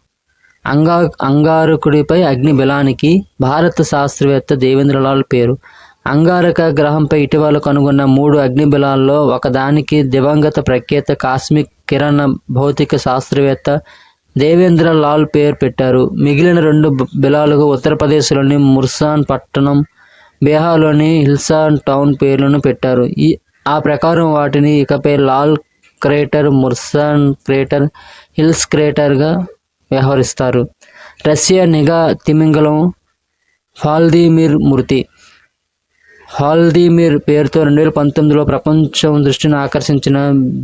అంగారకుడిపై అగ్నిబిలానికి భారత శాస్త్రవేత్త దేవేంద్రలాల్ పేరు. అంగారక గ్రహంపై ఇటీవల కనుగొన్న 3 అగ్నిబిలాల్లో ఒకదానికి దివంగత ప్రఖ్యాత కాస్మిక్ కిరణ భౌతిక శాస్త్రవేత్త దేవేంద్ర లాల్ పేరు పెట్టారు. మిగిలిన 2 బిలాలకు ఉత్తరప్రదేశ్లోని ముర్సాన్ పట్టణం, బీహార్లోని హిల్సాన్ టౌన్ పేర్లను పెట్టారు. ఆ ప్రకారం వాటిని ఇకపై Lal crater, Mursan crater, hills క్రేటర్గా వ్యవహరిస్తారు. రష్యా నిఘా తిమింగలం వ్లాదిమిర్ మృతి. వ్లాదిమిర్ పేరుతో 2019లో ప్రపంచం దృష్టిని ఆకర్షించిన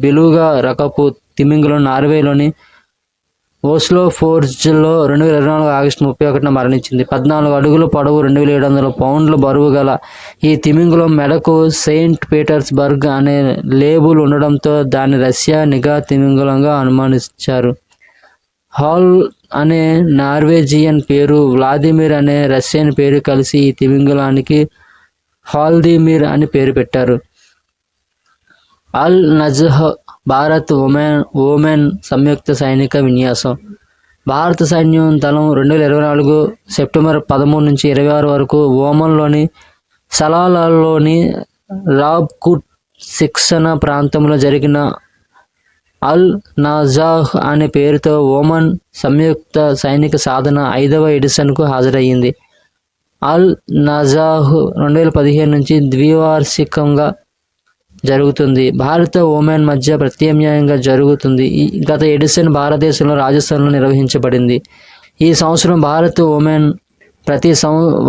బెలుగా రకపు తిమింగలం నార్వేలోని ఓస్లో ఫోర్జ్లో 2024 ఆగస్టు 31న మరణించింది. 14 అడుగుల పొడవు, 2700 పౌండ్ల బరువు గల ఈ తిమింగలం మెడకు సెయింట్ పీటర్స్బర్గ్ అనే లేబుల్ ఉండడంతో దాన్ని రష్యా నిఘా తిమింగలంగా అనుమానించారు. హాల్ అనే నార్వేజియన్ పేరు, వ్లాదిమిర్ అనే రష్యన్ పేరు కలిసి ఈ తిమింగలానికి వ్లాదిమిర్ అని పేరు పెట్టారు. అల్ నజ్హ్ భారత్ ఓమెన్ సంయుక్త సైనిక విన్యాసం. భారత సైన్యం దళం 2024 సెప్టెంబర్ 13 నుంచి 26 వరకు ఓమన్లోని సలాలాలోని రాబ్కుట్ శిక్షణ ప్రాంతంలో జరిగిన అల్ నజాహ్ అనే పేరుతో ఓమన్ సంయుక్త సైనిక సాధన 5వ ఎడిషన్కు హాజరయ్యింది. అల్ నజాహ్ 2015 నుంచి ద్వివార్షికంగా జరుగుతుంది. భారత ఒమాన్ మధ్య ప్రత్యామ్నాయంగా జరుగుతుంది. గత ఎడిషన్ భారతదేశంలో రాజస్థాన్లో నిర్వహించబడింది. ఈ సంవత్సరం భారత్ ఒమాన్ ప్రతి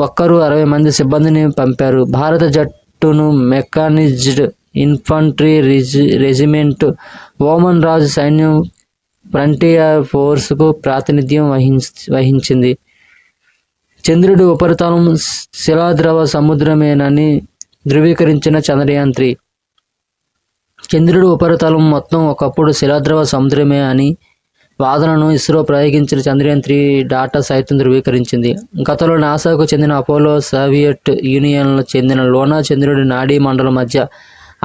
ఒక్కరూ 60 మంది సిబ్బందిని పంపారు. భారత జట్టును మెకానిజ్డ్ ఇన్ఫంట్రీ రెజిమెంట్ ఓమన్ రాజు సైన్యం ఫ్రంటియర్ ఫోర్స్కు ప్రాతినిధ్యం వహించింది. చంద్రుడి ఉపరితలం శిలాద్రవ సముద్రమేనని ధృవీకరించిన చంద్రయాన్-3. చంద్రుడి ఉపరితలం మొత్తం ఒకప్పుడు శిలాద్రవ సముద్రమే అని వాదనను ఇస్రో ప్రయోగించిన చంద్రయాన్-3 డాటా సైతం ధృవీకరించింది. గతంలో నాసాకు చెందిన అపోలో, సోవియట్ యూనియన్కు చెందిన లూనా చంద్రుడి నాడీ మండలం మధ్య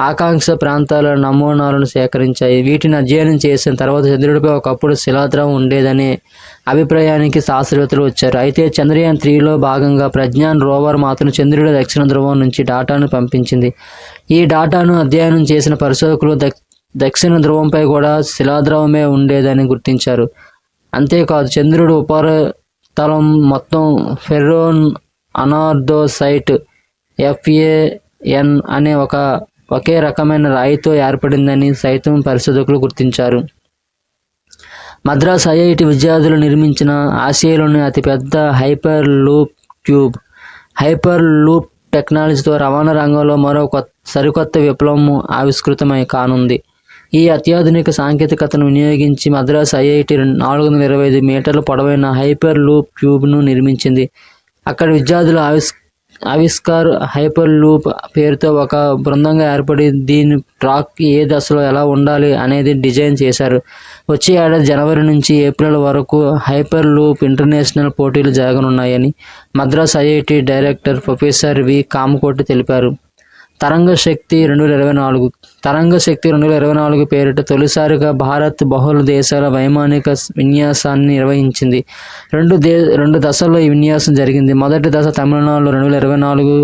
ఆకాంక్ష ప్రాంతాల నమూనాలను సేకరించాయి. వీటిని అధ్యయనం చేసిన తర్వాత చంద్రుడిపై ఒకప్పుడు శిలాద్రవం ఉండేదనే అభిప్రాయానికి శాస్త్రవేత్తలు వచ్చారు. అయితే చంద్రయాన్-3లో భాగంగా ప్రజ్ఞాన్ రోవర్ మాత్రం చంద్రుడి దక్షిణ ధ్రువం నుంచి డాటాను పంపించింది. ఈ డాటాను అధ్యయనం చేసిన పరిశోధకులు దక్షిణ ధ్రువంపై కూడా శిలాద్రవమే ఉండేదని గుర్తించారు. అంతేకాదు, చంద్రుడి ఉపరితలం మొత్తం ఫెర్రోన్ అనార్దోసైట్ FAN అనే ఒకే రకమైన రాయితో ఏర్పడిందని సైతం పరిశోధకులు గుర్తించారు. మద్రాస్ IIT విద్యార్థులు నిర్మించిన ఆసియాలోని అతిపెద్ద hyper loop tube. Hyper loop టెక్నాలజీతో రవాణా రంగంలో మరో సరికొత్త విప్లవం ఆవిష్కృతమై కానుంది. ఈ అత్యాధునిక సాంకేతికతను వినియోగించి మద్రాస్ IIT 425 మీటర్ల పొడవైన హైపర్ లూప్ ట్యూబ్ను నిర్మించింది. అక్కడ విద్యార్థులు ఆవిష్కార్ హైపర్ లూప్ పేరుతో ఒక బృందంగా ఏర్పడి దీని ట్రాక్ ఏ దశలో ఎలా ఉండాలి అనేది డిజైన్ చేశారు. వచ్చే ఏడాది జనవరి నుంచి ఏప్రిల్ వరకు హైపర్ లూప్ ఇంటర్నేషనల్ పోటీలు జరగనున్నాయని Madras IIT director professor V Kamakoti తెలిపారు. తరంగ శక్తి 2024 పేరిట తొలిసారిగా భారత్ బహుళ దేశాల వైమానిక విన్యాసాన్ని నిర్వహించింది. రెండు దశల్లో ఈ విన్యాసం జరిగింది. మొదటి దశ తమిళనాడులో 2024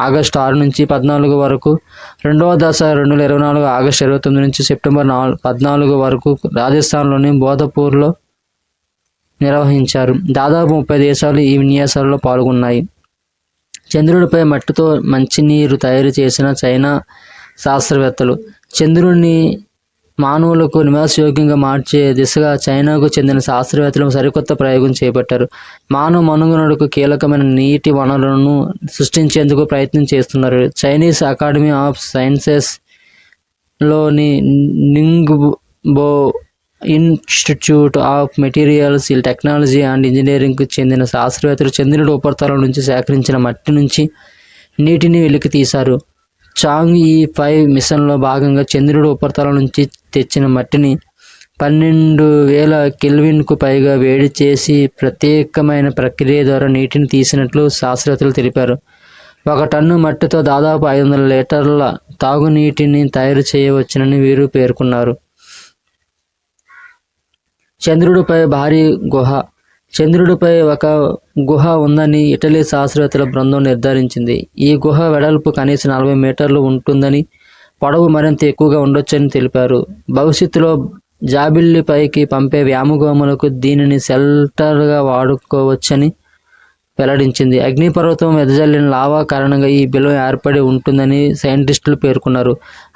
ఆగస్టు 6 నుంచి 14 వరకు, రెండవ దశ 2024 ఆగస్టు 29 నుంచి సెప్టెంబర్ 14 వరకు రాజస్థాన్లోని బోధపూర్లో నిర్వహించారు. దాదాపు 30 దేశాలు ఈ విన్యాసాలలో పాల్గొన్నాయి. చంద్రుడిపై మట్టితో మంచినీరు తయారు చేసిన చైనా శాస్త్రవేత్తలు చంద్రుడిని మానవులకు నివాసయోగ్యంగా మార్చే దిశగా చైనాకు చెందిన శాస్త్రవేత్తలు సరికొత్త ప్రయోగం చేపట్టారు. మానవ మనుగడకు కీలకమైన నీటి వనరులను సృష్టించేందుకు ప్రయత్నం చేస్తున్నారు. చైనీస్ అకాడమీ ఆఫ్ సైన్సెస్ లోని Ningbo institute of materials technology and ఇంజనీరింగ్కు చెందిన శాస్త్రవేత్తలు చంద్రుడి ఉపరితలం నుంచి సేకరించిన మట్టి నుంచి నీటిని వెలికి తీశారు. చాంగ్-ఈ-5 మిషన్లో భాగంగా చంద్రుడి ఉపరితలం నుంచి తెచ్చిన మట్టిని 12,000 కెల్విన్కు పైగా వేడి చేసి ప్రత్యేకమైన ప్రక్రియ ద్వారా నీటిని తీసినట్లు శాస్త్రవేత్తలు తెలిపారు. 1 టన్ను మట్టితో దాదాపు 500 లీటర్ల తాగునీటిని తయారు చేయవచ్చునని వీరు పేర్కొన్నారు. చంద్రుడిపై భారీ గుహ. చంద్రుడిపై ఒక గుహ ఉందని ఇటలీ శాస్త్రవేత్తల బృందం నిర్ధారించింది. ఈ గుహ వెడల్పు కనీసం 40 మీటర్లు ఉంటుందని, పొడవు మరింత ఎక్కువగా ఉండొచ్చని తెలిపారు. భవిష్యత్తులో జాబిల్లిపైకి పంపే వ్యోమగాములకు దీనిని షెల్టర్గా వాడుకోవచ్చని వెల్లడించింది. అగ్నిపర్వతం వెదజల్లిన లావా కారణంగా ఈ బిలం ఏర్పడి ఉంటుందని సైంటిస్టులు పేర్కొన్నారు.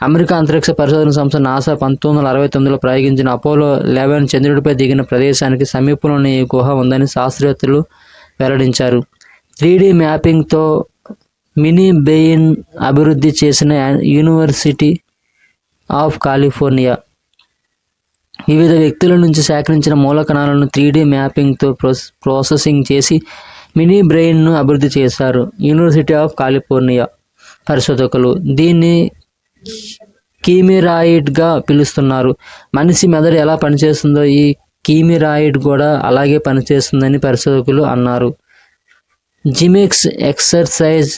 అమెరికా అంతరిక్ష పరిశోధన సంస్థ నాసా 1969లో ప్రయోగించిన అపోలో 11 చంద్రుడిపై దిగిన ప్రదేశానికి సమీపంలోనే ఈ గుహ ఉందని శాస్త్రవేత్తలు వెల్లడించారు. 3D మ్యాపింగ్తో మినీ బ్రెయిన్ అభివృద్ధి చేసిన యూనివర్సిటీ ఆఫ్ కాలిఫోర్నియా వివిధ వ్యక్తుల నుంచి సేకరించిన మూలకణాలను 3D మ్యాపింగ్తో ప్రాసెసింగ్ చేసి మినీ బ్రెయిన్ను అభివృద్ధి చేశారు. యూనివర్సిటీ ఆఫ్ కాలిఫోర్నియా పరిశోధకులు దీన్ని కీమిరాయిడ్గా పిలుస్తున్నారు. మనిషి మెదడు ఎలా పనిచేస్తుందో ఈ కీమిరాయిడ్ కూడా అలాగే పనిచేస్తుందని పరిశోధకులు అన్నారు. జిమెక్స్ ఎక్సర్సైజ్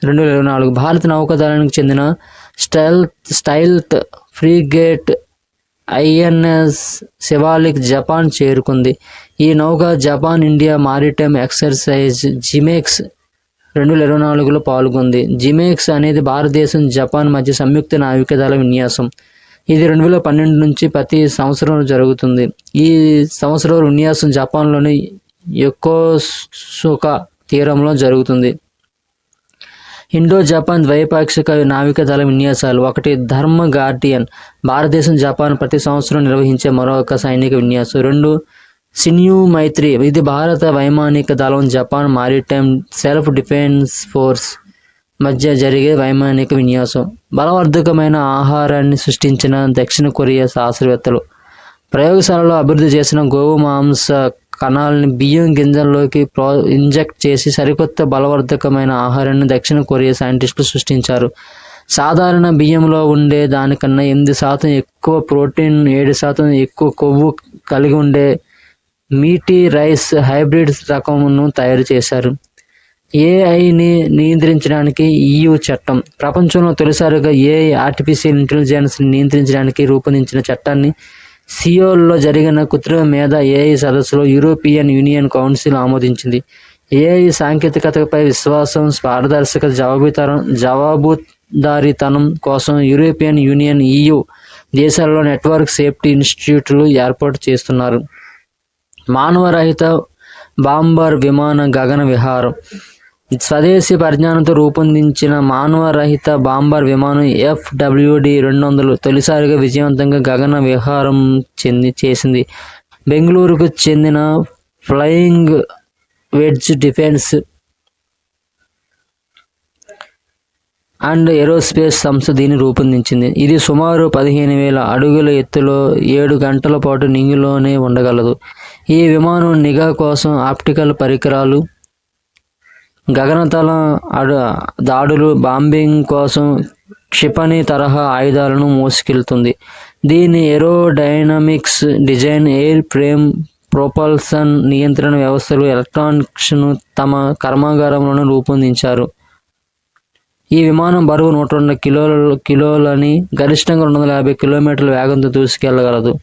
2024 భారత నౌకాదళానికి చెందిన stealth frigate INS Shivalik Japan చేరుకుంది. ఈ నౌక Japan India maritime exercise JIMEX 2024లో పాల్గొంది. జిమెక్స్ అనేది భారతదేశం జపాన్ మధ్య సంయుక్త నావికాదళ విన్యాసం. ఇది 2012 నుంచి ప్రతి సంవత్సరం జరుగుతుంది. ఈ సంవత్సరం విన్యాసం జపాన్లోని యొకోసుకా తీరంలో జరుగుతుంది. ఇండో జపాన్ ద్వైపాక్షిక నావికాదళ విన్యాసాలు. 1 ధర్మ గార్డియన్ భారతదేశం జపాన్ ప్రతి సంవత్సరం నిర్వహించే మరొక సైనిక విన్యాసం. 2 సిన్యూ మైత్రి ఇది భారత వైమానిక దళం Japan maritime self defence force మధ్య జరిగే వైమానిక విన్యాసం. బలవర్ధకమైన ఆహారాన్ని సృష్టించిన దక్షిణ కొరియా శాస్త్రవేత్తలు ప్రయోగశాలలో అభివృద్ధి చేసిన గోవు మాంస కణాలని బియ్యం గింజల్లోకి ఇంజెక్ట్ చేసి సరికొత్త బలవర్ధకమైన ఆహారాన్ని దక్షిణ కొరియా సైంటిస్టులు సృష్టించారు. సాధారణ బియ్యంలో ఉండే దానికన్నా 8% ఎక్కువ ప్రోటీన్, 7% ఎక్కువ కొవ్వు కలిగి ఉండే మీటీ రైస్ హైబ్రిడ్ రకమును తయారు చేశారు. ఏఐని నియంత్రించడానికి EU చట్టం. ప్రపంచంలో తొలిసారిగా AI ఆర్టిఫిషియల్ ఇంటెలిజెన్స్ని నియంత్రించడానికి రూపొందించిన చట్టాన్ని సియోల్లో జరిగిన కృత్రిమ మేధ AI సదస్సులో యూరోపియన్ యూనియన్ కౌన్సిల్ ఆమోదించింది. AI సాంకేతికతపై విశ్వాసం, పారదర్శకత, జవాబుదారీతనం కోసం యూరోపియన్ యూనియన్ EU దేశాలలో నెట్వర్క్ సేఫ్టీ ఇన్స్టిట్యూట్లు ఏర్పాటు చేస్తున్నారు. మానవరహిత బాంబర్ విమాన గగన విహారం. స్వదేశీ పరిజ్ఞానంతో రూపొందించిన మానవరహిత బాంబర్ విమానం FWD-200 తొలిసారిగా విజయవంతంగా గగన విహారం చేసింది. బెంగళూరుకు చెందిన flying wedge defence and aerospace సంస్థ దీన్ని రూపొందించింది. ఇది సుమారు 15,000 అడుగుల ఎత్తులో 7 గంటల పాటు నింగిలోనే ఉండగలదు. ఈ విమానం నిఘా కోసం ఆప్టికల్ పరికరాలు, గగనతల దాడులు, బాంబింగ్ కోసం క్షిపణి తరహా ఆయుధాలను మోసుకెళ్తుంది. దీని aerodynamics design, air frame, propulsion నియంత్రణ వ్యవస్థలు, ఎలక్ట్రానిక్స్ను తమ కర్మాగారంలోనే రూపొందించారు. ఈ విమానం బరువు 102 కిలోలని గరిష్టంగా 250 కిలోమీటర్ల వేగంతో దూసుకెళ్లగలదు.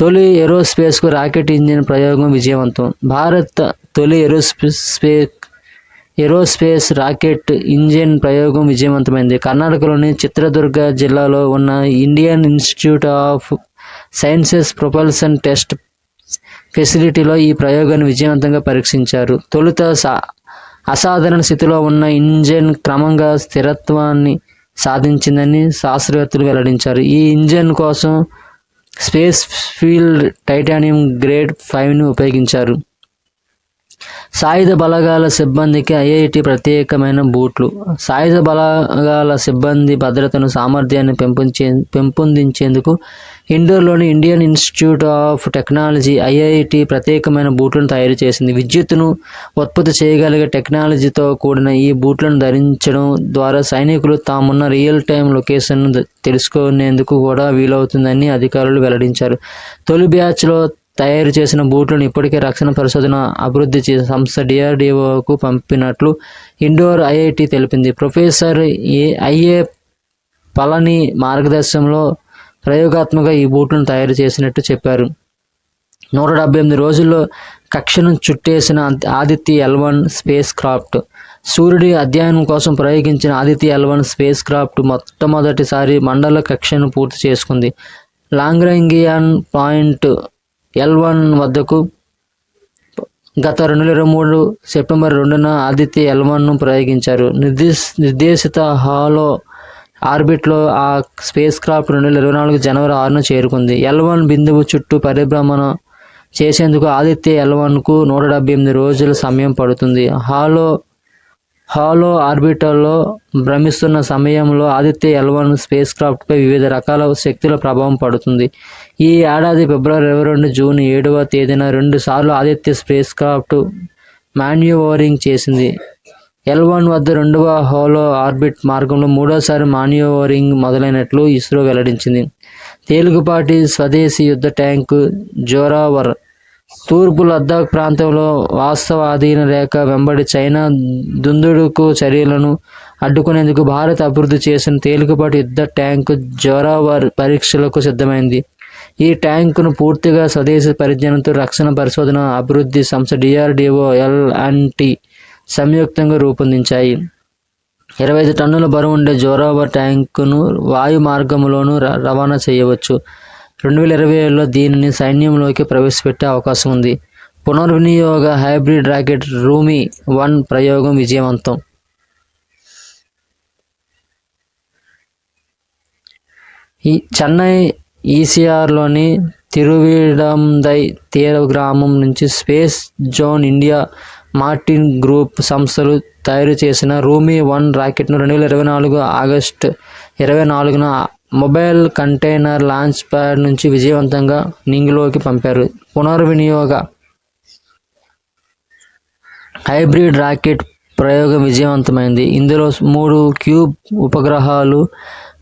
తొలి ఏరోస్పేస్కు రాకెట్ ఇంజిన్ ప్రయోగం విజయవంతం. భారత్ తొలి ఏరోస్పేస్ రాకెట్ ఇంజిన్ ప్రయోగం విజయవంతమైంది. కర్ణాటకలోని చిత్రదుర్గ జిల్లాలో ఉన్న Indian institute of sciences propulsion test ఫెసిలిటీలో ఈ ప్రయోగాన్ని విజయవంతంగా పరీక్షించారు. తొలుత అసాధారణ స్థితిలో ఉన్న ఇంజిన్ క్రమంగా స్థిరత్వాన్ని సాధించిందని శాస్త్రవేత్తలు వెల్లడించారు. ఈ ఇంజిన్ కోసం స్పేస్ ఫీల్డ్ టైటానియం గ్రేడ్ 5ని ఉపయోగించారు. సాయుధ బలగాల సిబ్బందికి ఐఐటి ప్రత్యేకమైన బూట్లు. సాయుధ బలగాల సిబ్బంది భద్రతను, సామర్థ్యాన్ని పెంపొందించేందుకు ఇండోర్లోని Indian institute of technology IIT ప్రత్యేకమైన బూట్లను తయారు చేసింది. విద్యుత్తును ఉత్పత్తి చేయగలిగే టెక్నాలజీతో కూడిన ఈ బూట్లను ధరించడం ద్వారా సైనికులు తామున్న రియల్ టైం లొకేషన్ను తెలుసుకునేందుకు కూడా వీలవుతుందని అధికారులు వెల్లడించారు. తొలి బ్యాచ్లో తయారు చేసిన బూట్లను ఇప్పటికే రక్షణ పరిశోధన అభివృద్ధి సంస్థ DRDOకు పంపినట్లు ఇండోర్ ఐఐటి తెలిపింది. ప్రొఫెసర్ ఐఏ పళని మార్గదర్శనంలో ప్రయోగాత్మక ఈ బూట్లను తయారు చేసినట్టు చెప్పారు. 178 రోజుల్లో కక్షను చుట్టేసిన ఆదిత్య L1 స్పేస్ క్రాఫ్ట్. సూర్యుడి అధ్యయనం కోసం ప్రయోగించిన ఆదిత్య L1 స్పేస్ క్రాఫ్ట్ మొట్టమొదటిసారి మండల కక్షను పూర్తి చేసుకుంది. లాంగ్రాంగియాన్ పాయింట్ L1 వద్దకు గత 2023 సెప్టెంబర్ 2న ఆదిత్య L1ను ప్రయోగించారు. నిర్దేశిత హాలో ఆర్బిట్లో ఆ స్పేస్ క్రాఫ్ట్ 2024 జనవరి 6న చేరుకుంది. L1 బిందువు చుట్టూ పరిభ్రమణ చేసేందుకు ఆదిత్య L1కు 178 రోజుల సమయం పడుతుంది. హాలో ఆర్బిటల్లో భ్రమిస్తున్న సమయంలో ఆదిత్య L1 స్పేస్ క్రాఫ్ట్పై వివిధ రకాల శక్తుల ప్రభావం పడుతుంది. ఈ ఏడాది ఫిబ్రవరి 22, జూన్ 7వ తేదీన 2 సార్లు ఆదిత్య స్పేస్ క్రాఫ్ట్ మాన్యూవరింగ్ చేసింది. L1 వద్ద 2వ హాలో ఆర్బిట్ మార్గంలో 3వసారి మాన్యూవరింగ్ మొదలైనట్లు ఇస్రో వెల్లడించింది. తేలికపాటి స్వదేశీ యుద్ధ ట్యాంకు జోరావర్. తూర్పు లద్దాఖ్ ప్రాంతంలో వాస్తవ అధీన రేఖ వెంబడి చైనా దుందుడుకు చర్యలను అడ్డుకునేందుకు భారత్ అభివృద్ధి చేసిన తేలికపాటి యుద్ధ ట్యాంకు జోరావర్ పరీక్షలకు సిద్ధమైంది. ఈ ట్యాంకును పూర్తిగా స్వదేశీ పరిజ్ఞానంతో రక్షణ పరిశోధన అభివృద్ధి సంస్థ DRDO, L&T సంయుక్తంగా రూపొందించాయి. 25 టన్నుల బరువు ఉండే జోరావర్ ట్యాంకును వాయు మార్గంలోనూ రవాణా చేయవచ్చు. 2027లో దీనిని సైన్యంలోకి ప్రవేశపెట్టే అవకాశం ఉంది. పునర్వినియోగ హైబ్రిడ్ రాకెట్ రూమి 1 ప్రయోగం విజయవంతం. చెన్నై ECRలోని తిరువిడందై తీర గ్రామం నుంచి space zone India, Martin group సంస్థలు తయారు చేసిన రూమి 1 రాకెట్ను 2024 ఆగస్టు 24న మొబైల్ కంటైనర్ లాంచ్ ప్యాడ్ నుంచి విజయవంతంగా నింగిలోకి పంపారు. పునర్వినియోగ హైబ్రిడ్ రాకెట్ ప్రయోగం విజయవంతమైంది. ఇందులో 3 క్యూబ్ ఉపగ్రహాలు,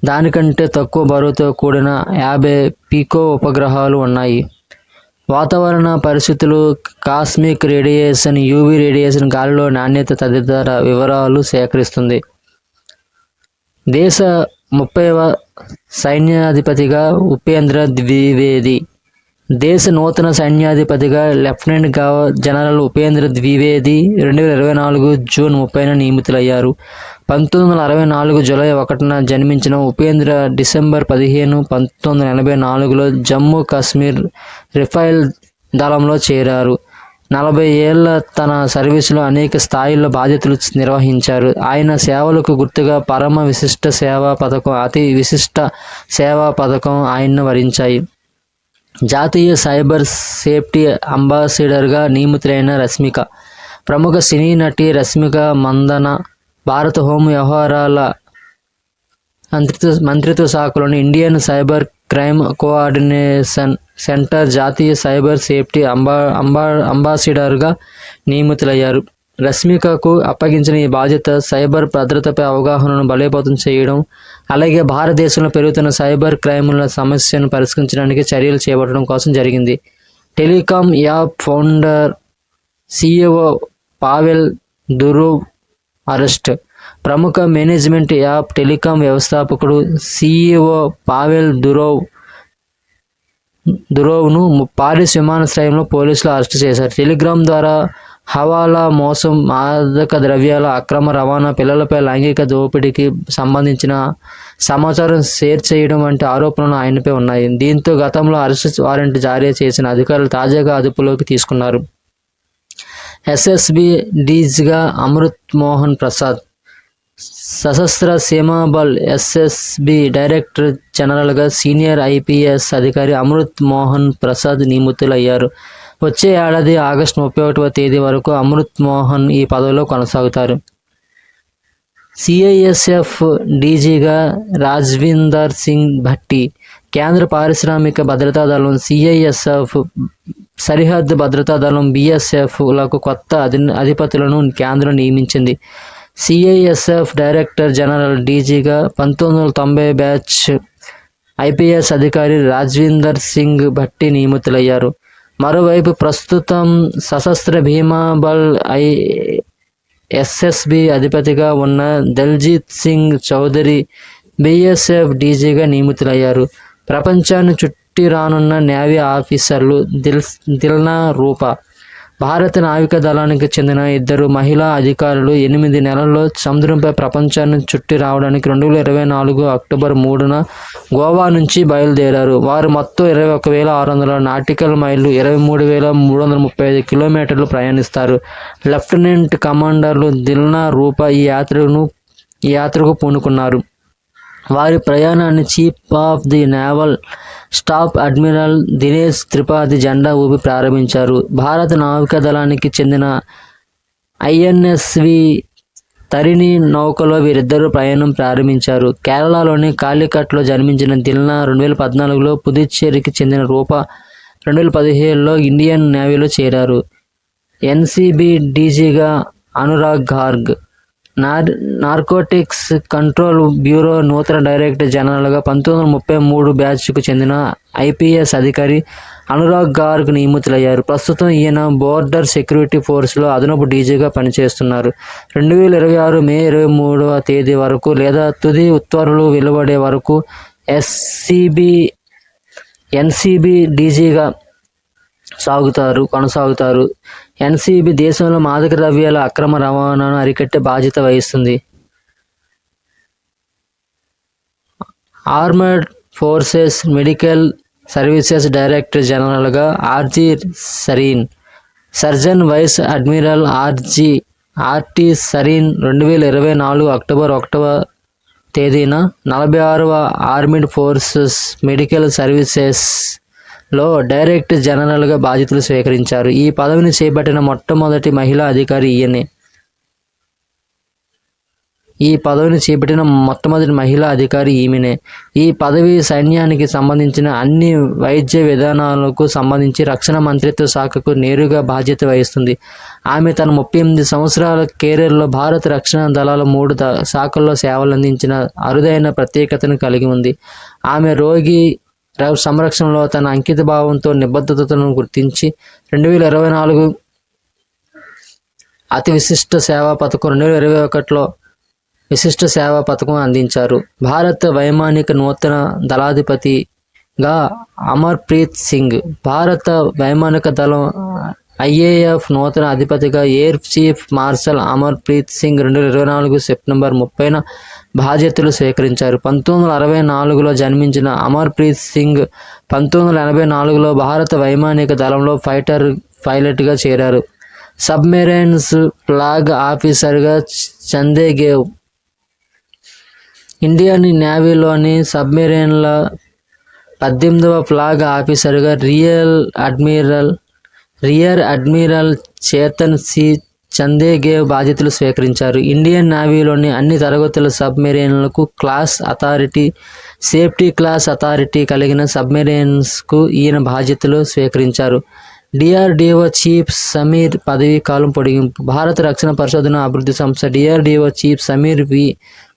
దానికంటే తక్కువ బరువుతో కూడిన 50 పికో ఉపగ్రహాలు ఉన్నాయి. వాతావరణ పరిస్థితులు, కాస్మిక్ రేడియేషన్, UV రేడియేషన్, గాలిలో నాణ్యత తదితర వివరాలు సేకరిస్తుంది. దేశ 30వ సైన్యాధిపతిగా ఉపేంద్ర ద్వివేది. దేశ నూతన సైన్యాధిపతిగా lieutenant general Upendra Dwivedi 2024 June 30న నియమితులయ్యారు. 1964 జూలై 1న జన్మించిన ఉపేంద్ర డిసెంబర్ 15, 1984లో జమ్మూ కాశ్మీర్ రైఫిల్ దళంలో చేరారు. 40 ఏళ్ల తన సర్వీసులో అనేక స్థాయిల్లో బాధ్యతలు నిర్వహించారు. ఆయన సేవలకు గుర్తుగా పరమ విశిష్ట సేవా పథకం, అతి విశిష్ట సేవా పథకం ఆయన్ను వరించాయి. జాతీయ సైబర్ సేఫ్టీ అంబాసిడర్గా నియమితులైన రష్మిక. ప్రముఖ సినీ నటి రష్మిక మందన భారత హోం వ్యవహారాల మంత్రిత్వ శాఖలోని Indian cyber crime coordination centre జాతీయ సైబర్ సేఫ్టీ అంబాసిడర్గా నియమితులయ్యారు. రష్మికకు అప్పగించిన ఈ బాధ్యత సైబర్ భద్రతపై అవగాహనను బలోపేతం చేయడం, అలాగే భారతదేశంలో పెరుగుతున్న సైబర్ క్రైమ్ల సమస్యను పరిష్కరించడానికి చర్యలు చేపట్టడం కోసం జరిగింది. Telecom app founder CEO Pavel Durov arrest. ప్రముఖ మేనేజ్మెంట్ యాప్ టెలికాం వ్యవస్థాపకుడు CEO పావెల్ దురోవ్ను పారిస్ విమానాశ్రయంలో పోలీసులు అరెస్టు చేశారు. టెలిగ్రామ్ ద్వారా హవాలా మోసం, మాదక ద్రవ్యాల అక్రమ రవాణా, పిల్లలపై లైంగిక దోపిడీకి సంబంధించిన సమాచారం షేర్ చేయడం వంటి ఆరోపణలు ఆయనపై ఉన్నాయి. దీంతో గతంలో అరెస్ట్ వారెంట్ జారీ చేసిన అధికారులు తాజాగా అదుపులోకి తీసుకున్నారు. SSB డీజీగా అమృత్ మోహన్ ప్రసాద్. సశస్త్ర సీమా బల్ SSB డైరెక్టర్ జనరల్గా సీనియర్ IPS అధికారి అమృత్ మోహన్ ప్రసాద్ నియమితులయ్యారు. వచ్చే ఏడాది ఆగస్టు 31వ తేదీ వరకు అమృత్ మోహన్ ఈ పదవిలో కొనసాగుతారు. CISF డీజీగా రాజ్విందర్ సింగ్ భట్టి. కేంద్ర పారిశ్రామిక భద్రతా దళం CISF, సరిహద్దు భద్రతా దళం BSF-లకు కొత్త అధిపతులను కేంద్రం నియమించింది. CISF డైరెక్టర్ జనరల్ డీజీగా 1990 బ్యాచ్ IPS అధికారి రాజ్విందర్ సింగ్ భట్టి నియమితులయ్యారు. మరోవైపు ప్రస్తుతం సశస్త్ర బీమా బల్ SSB అధిపతిగా ఉన్న దల్జీత్ సింగ్ చౌదరి BSF డీజీగా నియమితులయ్యారు. ప్రపంచాన్ని చుట్టి రానున్న నేవీ ఆఫీసర్లు దిల్నా రూపా. భారత నావికా దళానికి చెందిన 2 మహిళా అధికారులు 8 నెలల్లో సముద్రంపై ప్రపంచాన్ని చుట్టి రావడానికి 2024 అక్టోబర్ 3న గోవా నుంచి బయలుదేరారు. వారు మొత్తం 21,600 నాటికల్ మైళ్ళు, 23,335 కిలోమీటర్లు ప్రయాణిస్తారు. లెఫ్టినెంట్ కమాండర్లు దిల్నా రూపా ఈ యాత్రకు పూనుకున్నారు. వారి ప్రయాణాన్ని chief of the naval staff admiral Dinesh Tripathi జెండా ఊపి ప్రారంభించారు. భారత నావికా దళానికి చెందిన INSV తరిణి నౌకలో వీరిద్దరూ ప్రయాణం ప్రారంభించారు. కేరళలోని కాలికట్లో జన్మించిన దిల్నా 2014లో, పుదుచ్చేరికి చెందిన రూపా 2017లో ఇండియన్ నేవీలో చేరారు. NCB డీజీగా Anurag Garg. Narcotics control bureau నూతన డైరెక్టర్ జనరల్గా 1933 బ్యాచ్కు చెందిన IPS అధికారి అనురాగ్ గార్గ్ నియమితులయ్యారు. ప్రస్తుతం ఈయన బోర్డర్ సెక్యూరిటీ ఫోర్స్లో అదనపు డీజీగా పనిచేస్తున్నారు. 2026 మే 23వ తేదీ వరకు లేదా తుది ఉత్తర్వులు వెలువడే వరకు NCB డీజీగా కొనసాగుతారు. NCB దేశంలో మాదక ద్రవ్యాల అక్రమ రవాణాను అరికట్టే బాధ్యత వహిస్తుంది. Armoured forces medical services director జనరల్గా RG Sareen. Surgeon vice admiral RT Sareen 2024 October 1వ తేదీన 46వ ఆర్మీడ్ ఫోర్సెస్ మెడికల్ సర్వీసెస్లో డైరెక్టర్ జనరల్గా బాధ్యతలు స్వీకరించారు. ఈ పదవిని చేపట్టిన మొట్టమొదటి మహిళా అధికారి ఈమెనే. ఈ పదవి సైన్యానికి సంబంధించిన అన్ని వైద్య విధానాలకు సంబంధించి రక్షణ మంత్రిత్వ శాఖకు నేరుగా బాధ్యత వహిస్తుంది. ఆమె తన 38 సంవత్సరాల కెరీర్లో భారత రక్షణ దళాల 3 శాఖల్లో సేవలందించిన అరుదైన ప్రత్యేకతను కలిగి ఉంది. ఆమె రోగి సంరక్షణలో తన అంకిత భావంతో నిబద్ధతను గుర్తించి 2024 అతి విశిష్ట సేవా పథకం, 2021లో విశిష్ట సేవా పథకం అందించారు. భారత వైమానిక నూతన దళాధిపతిగా అమర్ప్రీత్ సింగ్. భారత వైమానిక దళం IAF నూతన అధిపతిగా air chief marshal Amarpreet Singh 2024 September 30న బాధ్యతలు స్వీకరించారు. 1964లో జన్మించిన అమర్ప్రీత్ సింగ్ 1984లో భారత వైమానిక దళంలో పైలట్గా చేరారు. సబ్మెరైన్స్ ఫ్లాగ్ ఆఫీసర్గా చందేగేవ్. ఇండియన్ నేవీలోని సబ్మెరైన్ల 18వ ఫ్లాగ్ ఆఫీసర్గా రియర్ అడ్మిరల్ చేతన్ C. చందేగేవ్ బాధ్యతలు స్వీకరించారు. ఇండియన్ నేవీలోని అన్ని తరగతుల సబ్మెరైన్లకు సేఫ్టీ క్లాస్ అథారిటీ కలిగిన సబ్మెరైన్స్కు ఈయన బాధ్యతలు స్వీకరించారు. డిఆర్డిఓ చీఫ్ సమీర్ పదవీ కాలం పొడిగింపు. భారత రక్షణ పరిశోధన అభివృద్ధి సంస్థ DRDO chief Samir V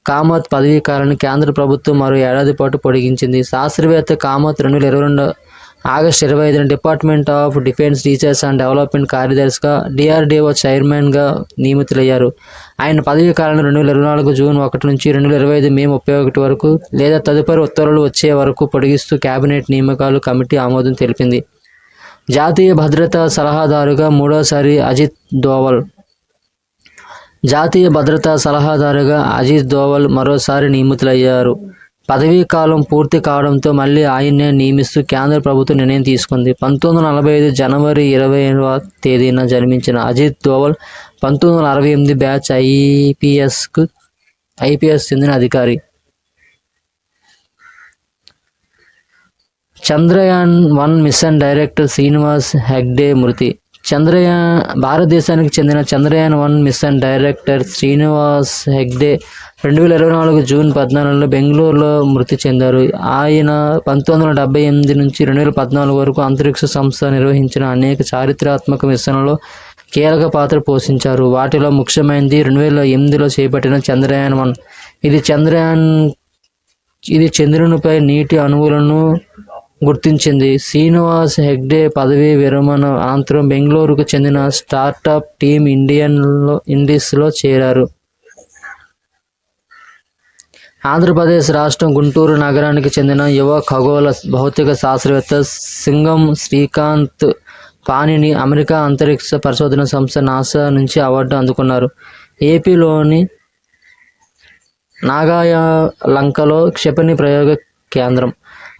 Kamat పదవీ కాలాన్ని కేంద్ర ప్రభుత్వం మరో ఏడాది పాటు పొడిగించింది. శాస్త్రవేత్త కామత్ 2022 ఆగస్టు 25న department of defence research and development కార్యదర్శిగా, డిఆర్డిఓ చైర్మన్గా నియమితులయ్యారు. ఆయన పదవీ కాలాన్ని 2024 జూన్ 1 నుంచి 2025 మే 31 వరకు లేదా తదుపరి ఉత్తర్వులు వచ్చే వరకు పొడిగిస్తూ కేబినెట్ నియామకాలు కమిటీ ఆమోదం తెలిపింది. జాతీయ భద్రతా సలహాదారుగా మూడోసారి అజిత్ దోవల్. జాతీయ భద్రతా సలహాదారుగా అజిత్ దోవల్ మరోసారి నియమితులయ్యారు. పదవీ కాలం పూర్తి కావడంతో మళ్లీ ఆయన్నే నియమిస్తూ కేంద్ర ప్రభుత్వం నిర్ణయం తీసుకుంది. 1945 జనవరి 20వ తేదీన జన్మించిన అజిత్ దోవల్ 1968 బ్యాచ్ ఐపీఎస్ చెందిన అధికారి. చంద్రయాన్-1 మిషన్ డైరెక్టర్ శ్రీనివాస్ హెగ్డే మృతి. భారతదేశానికి చెందిన చంద్రయాన్-1 mission director Srinivas Hegde 2024 June 14 బెంగళూరులో మృతి చెందారు. ఆయన 1978 నుంచి 2014 వరకు అంతరిక్ష సంస్థ నిర్వహించిన అనేక చారిత్రాత్మక మిషన్లలో కీలక పాత్ర పోషించారు. వాటిలో ముఖ్యమైనది 2008లో చేపట్టిన చంద్రయాన్-1. ఇది చంద్రునిపై నీటి అణువులను గుర్తించింది. శ్రీనివాస్ హెగ్డే పదవీ విరమణ అనంతరం బెంగళూరుకు చెందిన స్టార్టప్ టీమ్ ఇండిస్లో చేరారు. ఆంధ్రప్రదేశ్ రాష్ట్రం గుంటూరు నగరానికి చెందిన యువ ఖగోళ భౌతిక శాస్త్రవేత్త సింగం శ్రీకాంత్ పాణిని అమెరికా అంతరిక్ష పరిశోధన సంస్థ నాసా నుంచి అవార్డు అందుకున్నారు. ఏపీలోని నాగాయలంకలో క్షిపణి ప్రయోగ కేంద్రం.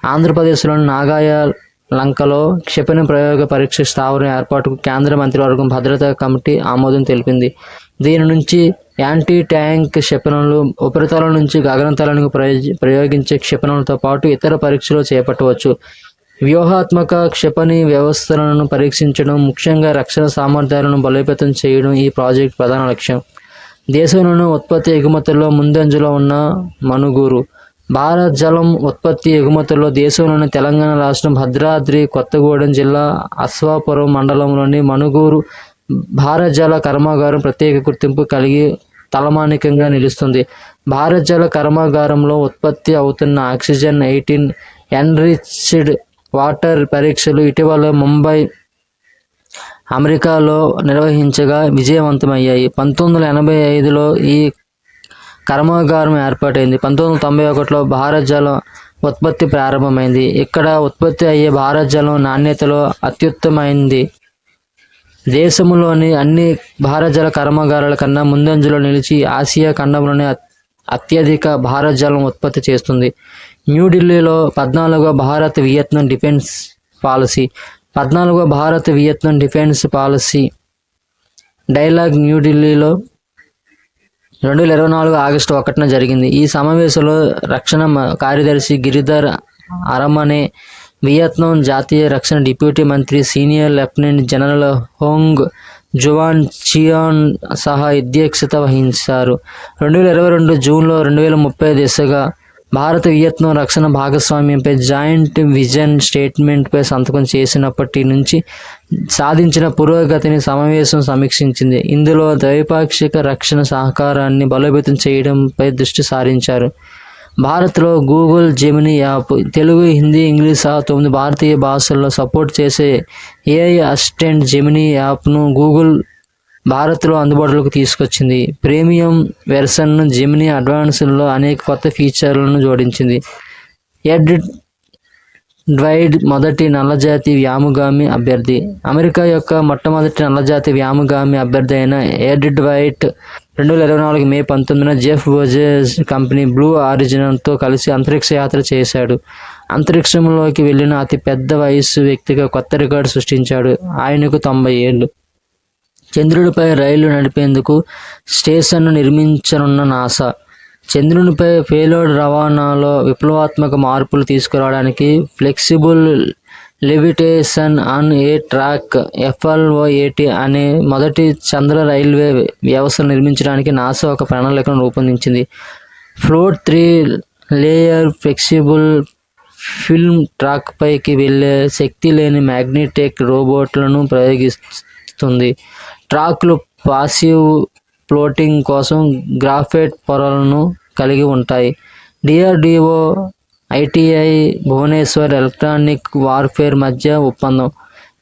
ఆంధ్రప్రదేశ్లోని నాగాయలంకలో క్షిపణి ప్రయోగ పరీక్ష స్థావరం ఏర్పాటుకు కేంద్ర మంత్రివర్గం భద్రతా కమిటీ ఆమోదం తెలిపింది. దీని నుంచి యాంటీ ట్యాంక్ క్షిపణులు, ఉపరితలం నుంచి గగనతలానికి ప్రయోగించే క్షిపణులతో పాటు ఇతర పరీక్షలు చేపట్టవచ్చు. వ్యూహాత్మక క్షిపణి వ్యవస్థలను పరీక్షించడం, ముఖ్యంగా రక్షణ సామర్థ్యాలను బలోపేతం చేయడం ఈ ప్రాజెక్టు ప్రధాన లక్ష్యం. దేశంలోని ఉత్పత్తి ఎగుమతుల్లో ముందంజలో ఉన్న మనుగూరు. భారత్ జలం ఉత్పత్తి ఎగుమతుల్లో దేశంలోని తెలంగాణ రాష్ట్రం భద్రాద్రి కొత్తగూడెం జిల్లా అశ్వాపురం మండలంలోని మనుగూరు భారత్ జల కర్మాగారం ప్రత్యేక గుర్తింపు కలిగి తలమానికంగా నిలుస్తుంది. భారత్ జల కర్మాగారంలో ఉత్పత్తి అవుతున్న ఆక్సిజన్ 18 ఎన్రిచ్డ్ వాటర్ పరీక్షలు ఇటీవల ముంబై, అమెరికాలో నిర్వహించగా విజయవంతమయ్యాయి. 1985లో ఈ కర్మాగారం ఏర్పాటైంది. 1991లో భారత్ జలం ఉత్పత్తి ప్రారంభమైంది. ఇక్కడ ఉత్పత్తి అయ్యే భారత్ జలం నాణ్యతలో అత్యుత్తమైంది. దేశంలోని అన్ని భారత్ జల కర్మాగారాల కన్నా ముందంజలో నిలిచి ఆసియా ఖండంలోనే అత్యధిక భారత్ జలం ఉత్పత్తి చేస్తుంది. న్యూఢిల్లీలో 14వ భారత్ వియత్నాం డిఫెన్స్ పాలసీ. 14వ Bharat Vietnam defence policy dialogue న్యూఢిల్లీలో 2024 ఆగస్టు 1న జరిగింది. ఈ సమావేశంలో రక్షణ కార్యదర్శి గిరిధర్ అరమనే, వియత్నాం జాతీయ రక్షణ డిప్యూటీ మంత్రి senior lieutenant general Hoang Xuan Chien సహా అధ్యక్షత వహించారు. 2022 జూన్లో 2030 దిశగా భారత వియత్నాం రక్షణ భాగస్వామ్యంపై జాయింట్ విజన్ స్టేట్మెంట్పై సంతకం చేసినప్పటి నుంచి సాధించిన పురోగతిని సమావేశం సమీక్షించింది. ఇందులో ద్వైపాక్షిక రక్షణ సహకారాన్ని బలోపేతం చేయడంపై దృష్టి సారించారు. భారత్లో Google Gemini app Telugu, Hindi, English సహా 9 భారతీయ భాషల్లో సపోర్ట్ చేసే ఏఐ అసిస్టెంట్ జెమినీ యాప్ను గూగుల్ భారత్లో అందుబాటులోకి తీసుకొచ్చింది. ప్రీమియం వెర్షన్ను జెమినీ అడ్వాన్స్డ్లో అనేక కొత్త ఫీచర్లను జోడించింది. ఎడ్ డ్వైడ్ మొదటి నల్లజాతి వ్యాముగామి అభ్యర్థి. అమెరికా యొక్క మొట్టమొదటి నల్లజాతి వ్యాముగామి అభ్యర్థి అయిన ఎడ్ డ్వైట్ 2024 మే 19న జెఫ్ బెజోస్ కంపెనీ బ్లూ ఆరిజిన్తో కలిసి అంతరిక్ష యాత్ర చేశాడు. అంతరిక్షంలోకి వెళ్ళిన అతి పెద్ద వయస్సు వ్యక్తిగా కొత్త రికార్డు సృష్టించాడు. ఆయనకు 90 ఏళ్ళు. చంద్రుడిపై రైళ్లు నడిపేందుకు స్టేషన్ను నిర్మించనున్న నాసా. చంద్రునిపై పేలోడ్ రవాణాలో విప్లవాత్మక మార్పులు తీసుకురావడానికి flexible levitation on a track FLOAT అనే మొదటి చంద్ర రైల్వే వ్యవస్థను నిర్మించడానికి నాసా ఒక ప్రణాళికను రూపొందించింది. Float 3 layer flexible film track పైకి వెళ్ళే శక్తి లేని మ్యాగ్నెటిక్ రోబోట్లను ప్రయోగిస్తుంది. ట్రాక్లు పాసివ్ ఫ్లోటింగ్ కోసం గ్రాఫైట్ పొరలను కలిగి ఉంటాయి. DRDO, ITI, Bhubaneswar electronic warfare మధ్య ఒప్పందం.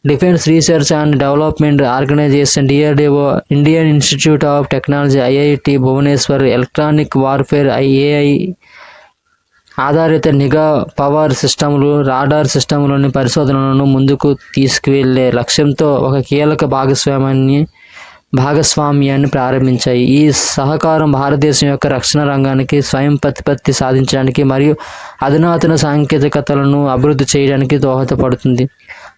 Defence research and development organisation DRDO, Indian institute of technology IIT Bhubaneswar electronic warfare AI ఆధారిత నిఘా పవర్ సిస్టములు, రాడార్ సిస్టములోని పరిశోధనలను ముందుకు తీసుకువెళ్లే లక్ష్యంతో ఒక కీలక భాగస్వామ్యాన్ని ప్రారంభించాయి. ఈ సహకారం భారతదేశం యొక్క రక్షణ రంగానికి స్వయం ప్రతిపత్తి సాధించడానికి మరియు అధునాతన సాంకేతికతలను అభివృద్ధి చేయడానికి దోహదపడుతుంది.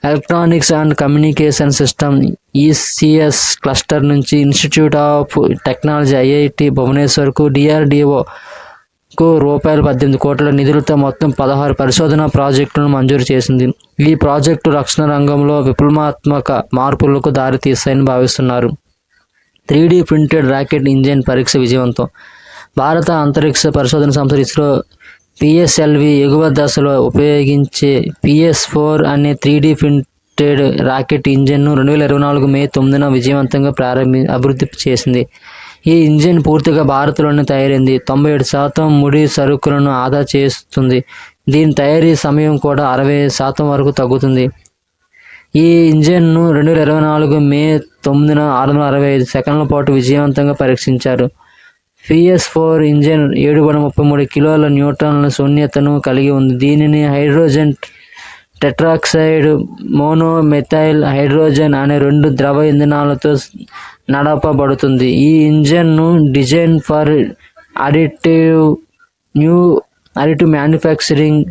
Electronics and communication system ECS cluster నుంచి ఇన్స్టిట్యూట్ ఆఫ్ టెక్నాలజీ ఐఐటి భువనేశ్వర్కు డిఆర్డిఓకు రూ. 18 కోట్ల నిధులతో మొత్తం 16 పరిశోధనా ప్రాజెక్టులను మంజూరు చేసింది. ఈ ప్రాజెక్టు రక్షణ రంగంలో విప్లవాత్మక మార్పులకు దారితీస్తాయని భావిస్తున్నారు. 3D ప్రింటెడ్ రాకెట్ ఇంజిన్ పరీక్ష విజయవంతం. భారత అంతరిక్ష పరిశోధన సంస్థ ఇస్రో పిఎస్ఎల్వి ఎగువ దశలో ఉపయోగించే PS4 అనే 3D ప్రింటెడ్ రాకెట్ ఇంజిన్ను 2024 మే 9న విజయవంతంగా అభివృద్ధి చేసింది. ఈ ఇంజిన్ పూర్తిగా భారత్లోనే తయారైంది. 97% ముడి సరుకులను ఆదా చేస్తుంది. దీని తయారీ సమయం కూడా 60% వరకు తగ్గుతుంది. ఈ ఇంజిన్ను 2024 మే 9న 665 సెకన్ల పాటు విజయవంతంగా పరీక్షించారు. PS4 ఇంజిన్ 733 కిలోల న్యూటన్ల శూన్యతను కలిగి ఉంది. దీనిని హైడ్రోజన్ టెట్రాక్సైడ్, మోనోమెథైల్ హైడ్రోజన్ అనే 2 ద్రవ ఇంధనాలతో నడపబడుతుంది. ఈ ఇంజిన్ను design for additive manufacturing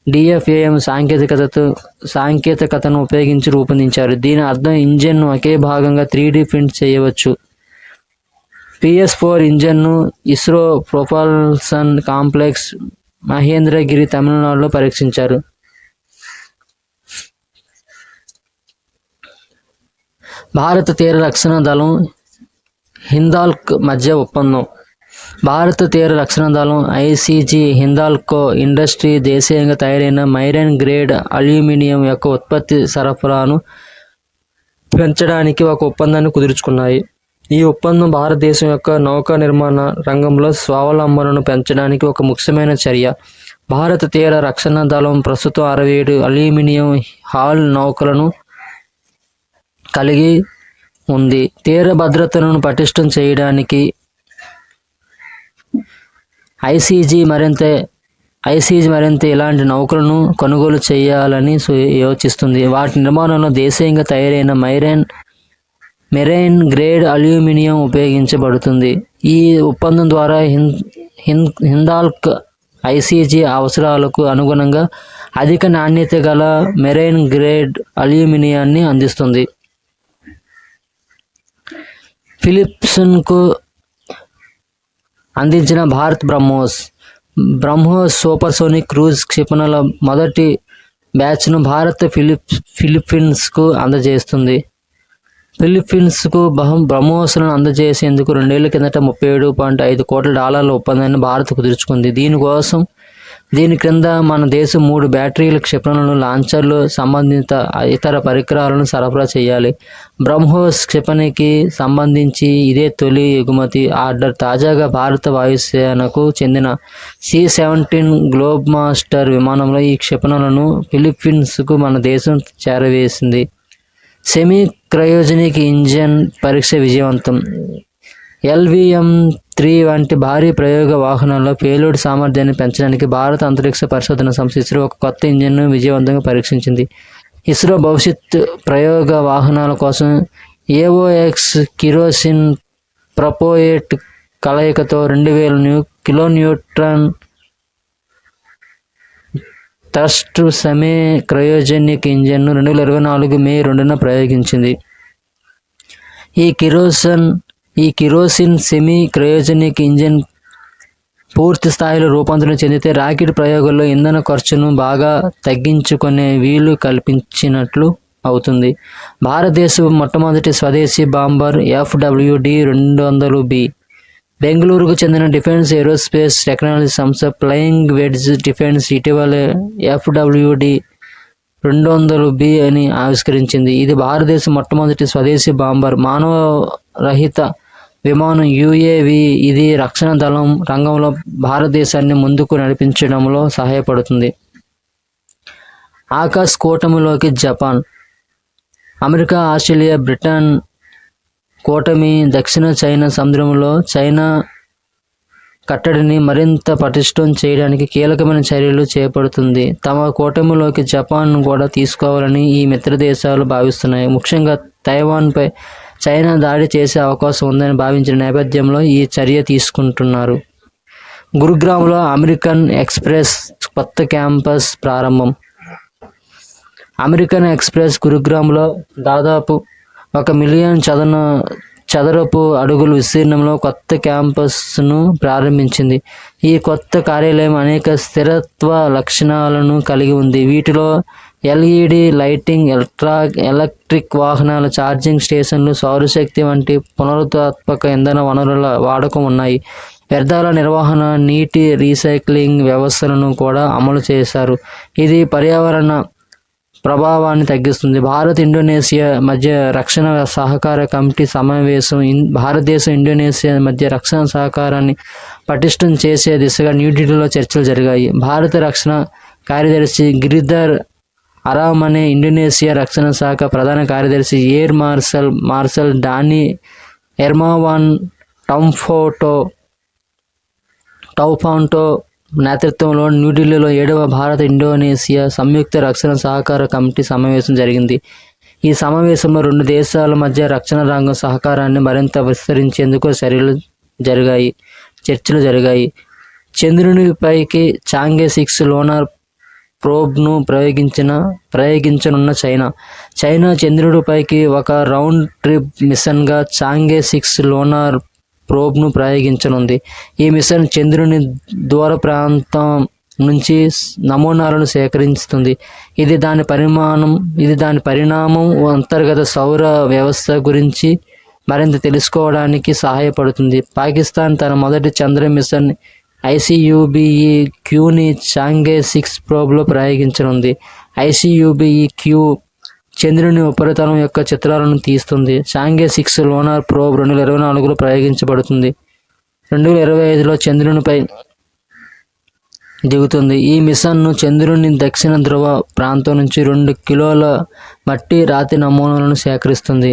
DFAM సాంకేతికతను ఉపయోగించి రూపొందించారు. దీని అర్థం ఇంజిన్ను ఒకే భాగంగా 3D ప్రింట్ చేయవచ్చు. PS4 ఇంజిన్ను ఇస్రో ప్రొపల్షన్ కాంప్లెక్స్, మహేంద్రగిరి, తమిళనాడులో పరీక్షించారు. భారత తీర రక్షణ దళం హిందాల్కో మధ్య ఒప్పందం. భారత తీర రక్షణ దళం ICG హిందాల్కో ఇండస్ట్రీ దేశీయంగా తయారైన మెరైన్ గ్రేడ్ అల్యూమినియం యొక్క ఉత్పత్తి సరఫరాను పెంచడానికి ఒక ఒప్పందాన్ని కుదుర్చుకున్నాయి. ఈ ఒప్పందం భారతదేశం యొక్క నౌకా నిర్మాణ రంగంలో స్వావలంబనను పెంచడానికి ఒక ముఖ్యమైన చర్య. భారత తీర రక్షణ దళం ప్రస్తుతం 67 అల్యూమినియం హాల్ నౌకలను కలిగి ఉంది. తీర భద్రతను పటిష్టం చేయడానికి ఐసీజీ మరింత ఇలాంటి నౌకలను కొనుగోలు చేయాలని యోచిస్తుంది. వాటి నిర్మాణంలో దేశీయంగా తయారైన మెరైన్ గ్రేడ్ అల్యూమినియం ఉపయోగించబడుతుంది. ఈ ఒప్పందం ద్వారా హిందాల్కో ఐసీజీ అవసరాలకు అనుగుణంగా అధిక నాణ్యత గల మెరైన్ గ్రేడ్ అల్యూమినియాన్ని అందిస్తుంది. ఫిలిప్స్కు అందించిన భారత్ బ్రహ్మోస్ సూపర్సోనిక్ క్రూజ్ క్షిపణుల మొదటి బ్యాచ్ను భారత్ ఫిలిప్పీన్స్కు అందజేస్తుంది. ఫిలిప్పీన్స్కు బ్రహ్మోస్లను అందజేసేందుకు 2 ఏళ్ల కిందట $37.5 కోట్ల ఒప్పందాన్ని భారత్ కుదుర్చుకుంది. దీని క్రింద మన దేశం 3 బ్యాటరీల క్షిపణులను, లాంచర్లు, సంబంధిత ఇతర పరికరాలను సరఫరా చేయాలి. బ్రహ్మోస్ క్షిపణికి సంబంధించి ఇదే తొలి ఎగుమతి ఆర్డర్. తాజాగా భారత వాయుసేనకు చెందిన C-17 గ్లోబ్మాస్టర్ విమానంలో ఈ క్షిపణులను ఫిలిప్పీన్స్కు మన దేశం చేరవేసింది. సెమీ క్రయోజనిక్ ఇంజిన్ పరీక్ష విజయవంతం. LVM-3 వంటి భారీ ప్రయోగ వాహనాల్లో పేలోడ్ సామర్థ్యాన్ని పెంచడానికి భారత అంతరిక్ష పరిశోధన సంస్థ ఇస్రో ఒక కొత్త ఇంజిన్ను విజయవంతంగా పరీక్షించింది. ఇస్రో భవిష్యత్ ప్రయోగ వాహనాల కోసం AOX కిరోసిన్ ప్రపోయేట్ కలయికతో 2000 కిలోన్యూటన్ థ్రస్ట్ సెమీ క్రయోజెనిక్ ఇంజిన్ను 2024 మే 2న ప్రయోగించింది. ఈ కిరోసిన్ సెమీ క్రయోజెనిక్ ఇంజిన్ పూర్తి స్థాయిలో రూపాంతరం చెందితే రాకెట్ ప్రయోగాల్లో ఇంధన ఖర్చును బాగా తగ్గించుకునే వీలు కల్పించినట్లు అవుతుంది. భారతదేశం మొట్టమొదటి స్వదేశీ బాంబర్ FWD-200B బెంగళూరుకు చెందిన డిఫెన్స్ ఏరోస్పేస్ టెక్నాలజీ సంస్థ ఫ్లయింగ్ వెడ్జ్ డిఫెన్స్ ఇటీవల FWD 200B అని ఆవిష్కరించింది. ఇది భారతదేశం మొట్టమొదటి స్వదేశీ బాంబర్ మానవ రహిత విమానం UAV. ఇది రక్షణ దళం రంగంలో భారతదేశాన్ని ముందుకు నడిపించడంలో సహాయపడుతుంది. ఆకాశ్ కూటమిలోకి జపాన్, అమెరికా, ఆస్ట్రేలియా, బ్రిటన్ కూటమి దక్షిణ చైనా సముద్రంలో చైనా కట్టడిని మరింత పటిష్టం చేయడానికి కీలకమైన చర్యలు చేపడుతుంది. తమ కూటమిలోకి జపాన్ కూడా తీసుకోవాలని ఈ మిత్ర దేశాలు భావిస్తున్నాయి. ముఖ్యంగా తైవాన్పై చైనా దాడి చేసే అవకాశం ఉందని భావించిన నేపథ్యంలో ఈ చర్య తీసుకుంటున్నారు. గురుగ్రామ్లో అమెరికన్ ఎక్స్ప్రెస్ కొత్త క్యాంపస్ ప్రారంభం. అమెరికన్ ఎక్స్ప్రెస్ గురుగ్రామ్లో దాదాపు 1 మిలియన్ చదరపు అడుగుల విస్తీర్ణంలో కొత్త క్యాంపస్ను ప్రారంభించింది. ఈ కొత్త కార్యాలయం అనేక స్థిరత్వ లక్షణాలను కలిగి ఉంది. వీటిలో LED లైటింగ్, ఎలక్ట్రిక్ వాహనాల ఛార్జింగ్ స్టేషన్లు, సౌరశక్తి వంటి పునరుత్పాదక ఇంధన వనరుల వాడకం ఉన్నాయి. వ్యర్థాల నిర్వహణ, నీటి రీసైక్లింగ్ వ్యవస్థలను కూడా అమలు చేశారు. ఇది పర్యావరణ ప్రభావాన్ని తగ్గిస్తుంది. భారత్ ఇండోనేషియా మధ్య రక్షణ సహకార కమిటీ సమావేశం. భారతదేశం ఇండోనేషియా మధ్య రక్షణ సహకారాన్ని పటిష్టం చేసే దిశగా న్యూఢిల్లీలో చర్చలు జరిగాయి. భారత రక్షణ కార్యదర్శి గిరిధర్ అరామనే, ఇండోనేషియా రక్షణ శాఖ ప్రధాన కార్యదర్శి ఎయిర్ మార్షల్ డాని ఎర్మావాన్ టౌఫాంటో నేతృత్వంలో న్యూఢిల్లీలో 7వ భారత ఇండోనేషియా సంయుక్త రక్షణ సహకార కమిటీ సమావేశం జరిగింది. ఈ సమావేశంలో 2 దేశాల మధ్య రక్షణ రంగం సహకారాన్ని మరింత విస్తరించేందుకు చర్చలు జరిగాయి. చంద్రునిపైకి చాంగే 6 లోనార్ ప్రోబ్ను ప్రయోగించనున్న చైనా చంద్రుడిపైకి ఒక రౌండ్ ట్రిప్ మిషన్గా చాంగే 6 లోనార్ ప్రోబ్ను ప్రయోగించనుంది. ఈ మిషన్ చంద్రుని దూర ప్రాంతం నుంచి నమూనాలను సేకరిస్తుంది. ఇది దాని పరిణామం అంతర్గత సౌర వ్యవస్థ గురించి మరింత తెలుసుకోవడానికి సహాయపడుతుంది. పాకిస్తాన్ తన మొదటి చంద్ర మిషన్ ICUBE-Qని చాంగే 6 ప్రోబ్లో ప్రయోగించనుంది. ICUBE-Q చంద్రుని ఉపరితలం యొక్క చిత్రాలను తీస్తుంది. చాంగే 6 లోనార్ ప్రోబ్ 2024లో ప్రయోగించబడుతుంది. 2025లో చంద్రునిపై దిగుతుంది. ఈ మిషన్ను చంద్రుని దక్షిణ ధ్రువ ప్రాంతం నుంచి 2 కిలోల మట్టి రాతి నమూనాలను సేకరిస్తుంది.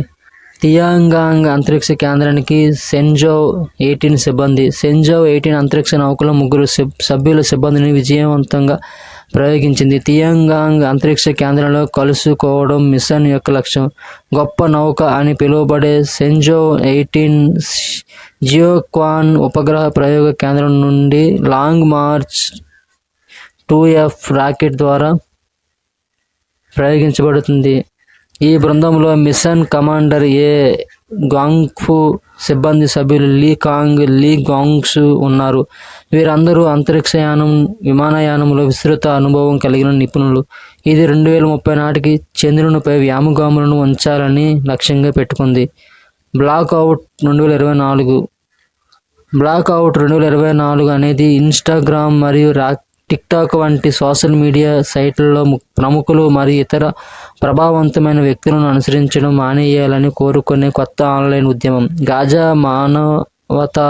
తియాంగాంగ్ అంతరిక్ష కేంద్రానికి షెంజౌ 18 సిబ్బంది. షెంజౌ 18 అంతరిక్ష నౌకలో 3 సభ్యుల సిబ్బందిని విజయవంతంగా ప్రయోగించింది. తియాంగాంగ్ అంతరిక్ష కేంద్రంలో కలుసుకోవడం మిషన్ యొక్క లక్ష్యం. గొప్ప నౌక అని పిలువబడే షెంజౌ 18 జియోక్వాన్ ఉపగ్రహ ప్రయోగ కేంద్రం నుండి లాంగ్ మార్చ్ 2F రాకెట్ ద్వారా ప్రయోగించబడుతుంది. ఈ బృందంలో మిషన్ కమాండర్ గాంగ్ఫు, సిబ్బంది సభ్యులు లీ కాంగ్, లీ గాంగ్సు ఉన్నారు. వీరందరూ అంతరిక్షయానం, విమానయానంలో విస్తృత అనుభవం కలిగిన నిపుణులు. ఇది 2030 నాటికి చంద్రునిపై వ్యోమగాములను ఉంచాలని లక్ష్యంగా పెట్టుకుంది. బ్లాక్అవుట్ 2024 అనేది ఇన్స్టాగ్రామ్ మరియు టిక్టాక్ వంటి సోషల్ మీడియా సైట్లలో ప్రముఖులు మరియు ఇతర ప్రభావవంతమైన వ్యక్తులను అనుసరించడం మానేయాలని కోరుకునే కొత్త ఆన్లైన్ ఉద్యమం. గాజా మానవతా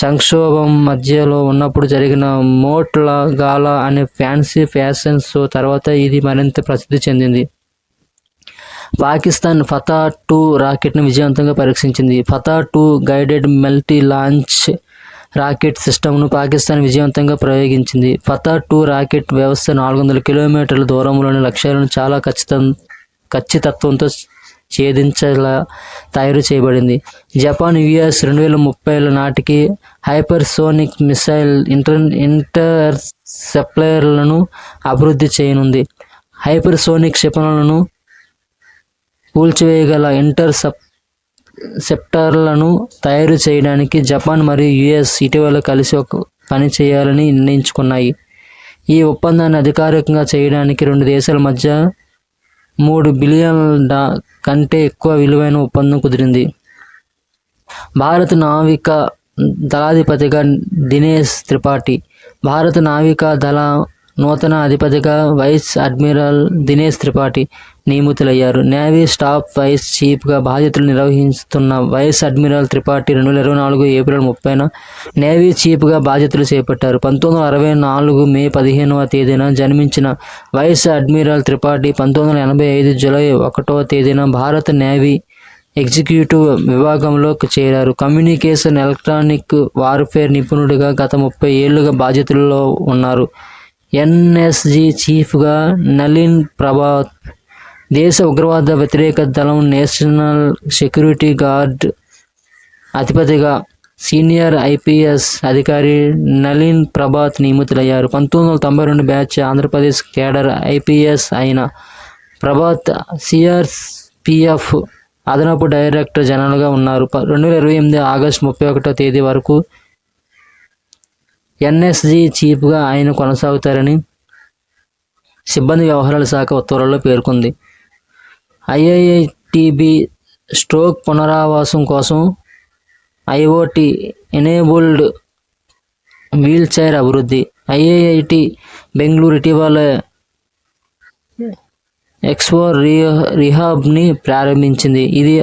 సంక్షోభం మధ్యలో ఉన్నప్పుడు జరిగిన మోట్ గాలా అనే ఫ్యాన్సీ ఫ్యాషన్ షో తర్వాత ఇది మరింత ప్రసిద్ధి చెందింది. పాకిస్తాన్ ఫతా-2 రాకెట్ను విజయవంతంగా పరీక్షించింది. ఫతా-2 గైడెడ్ మల్టీ లాంచ్ రాకెట్ సిస్టమ్ను పాకిస్తాన్ విజయవంతంగా ప్రయోగించింది. ఫతా-2 రాకెట్ వ్యవస్థ 400 కిలోమీటర్ల దూరంలోని లక్ష్యాలను చాలా ఖచ్చితత్వంతో ఛేదించేలా తయారు చేయబడింది. జపాన్ US 2030 నాటికి హైపర్సోనిక్ మిసైల్ ఇంటర్సెప్టర్లను అభివృద్ధి చేయనుంది. హైపర్సోనిక్ క్షిపణులను కూల్చివేయగల ఇంటర్సెప్టర్లను తయారు చేయడానికి జపాన్ మరియు US ఇటీవల కలిసి పని చేయాలని నిర్ణయించుకున్నాయి. ఈ ఒప్పందాన్ని అధికారికంగా చేయడానికి 2 దేశాల మధ్య $3 బిలియన్ కంటే ఎక్కువ విలువైన ఒప్పందం కుదిరింది. భారత దళాధిపతిగా దినేష్ త్రిపాఠి, భారత నావికా దళ నూతన అధిపతిగా వైస్ అడ్మిరల్ దినేష్ త్రిపాఠి నియమితులయ్యారు. నేవీ స్టాఫ్ వైస్ చీఫ్గా బాధ్యతలు నిర్వహిస్తున్న వైస్ అడ్మిరల్ త్రిపాఠి 2024 ఏప్రిల్ 30న నేవీ చీఫ్గా బాధ్యతలు చేపట్టారు. 1964 మే 15వ తేదీన జన్మించిన వైస్ అడ్మిరల్ త్రిపాఠి 1985 జూలై 1వ తేదీన భారత నేవీ ఎగ్జిక్యూటివ్ విభాగంలోకి చేరారు. కమ్యూనికేషన్, ఎలక్ట్రానిక్ వార్ఫేర్ నిపుణుడిగా గత 30 ఏళ్లుగా బాధ్యతల్లో ఉన్నారు. ఎన్ఎస్జి చీఫ్గా నళిన్ ప్రభాత్, దేశ ఉగ్రవాద వ్యతిరేక దళం నేషనల్ సెక్యూరిటీ గార్డ్ అధిపతిగా సీనియర్ ఐపీఎస్ అధికారి నళిన్ ప్రభాత్ నియమితులయ్యారు. 1992 బ్యాచ్ ఆంధ్రప్రదేశ్ కేడర్ ఐపీఎస్ అయిన ప్రభాత్ సిఆర్పిఎఫ్ అదనపు డైరెక్టర్ జనరల్గా ఉన్నారు. 2028 ఆగస్టు 31వ తేదీ వరకు ఎన్ఎస్జి చీఫ్గా ఆయన కొనసాగుతారని సిబ్బంది వ్యవహారాల శాఖ ఉత్తర్వుల్లో పేర్కొంది. ఐఐటిబి స్ట్రోక్ పునరావాసం కోసం ఐఓటి ఎనేబుల్డ్ వీల్చైర్ అభివృద్ధి. ఐఐటి బెంగళూరు ఇటీవల ఎక్స్పో రిహాబ్ని ప్రారంభించింది. ఇది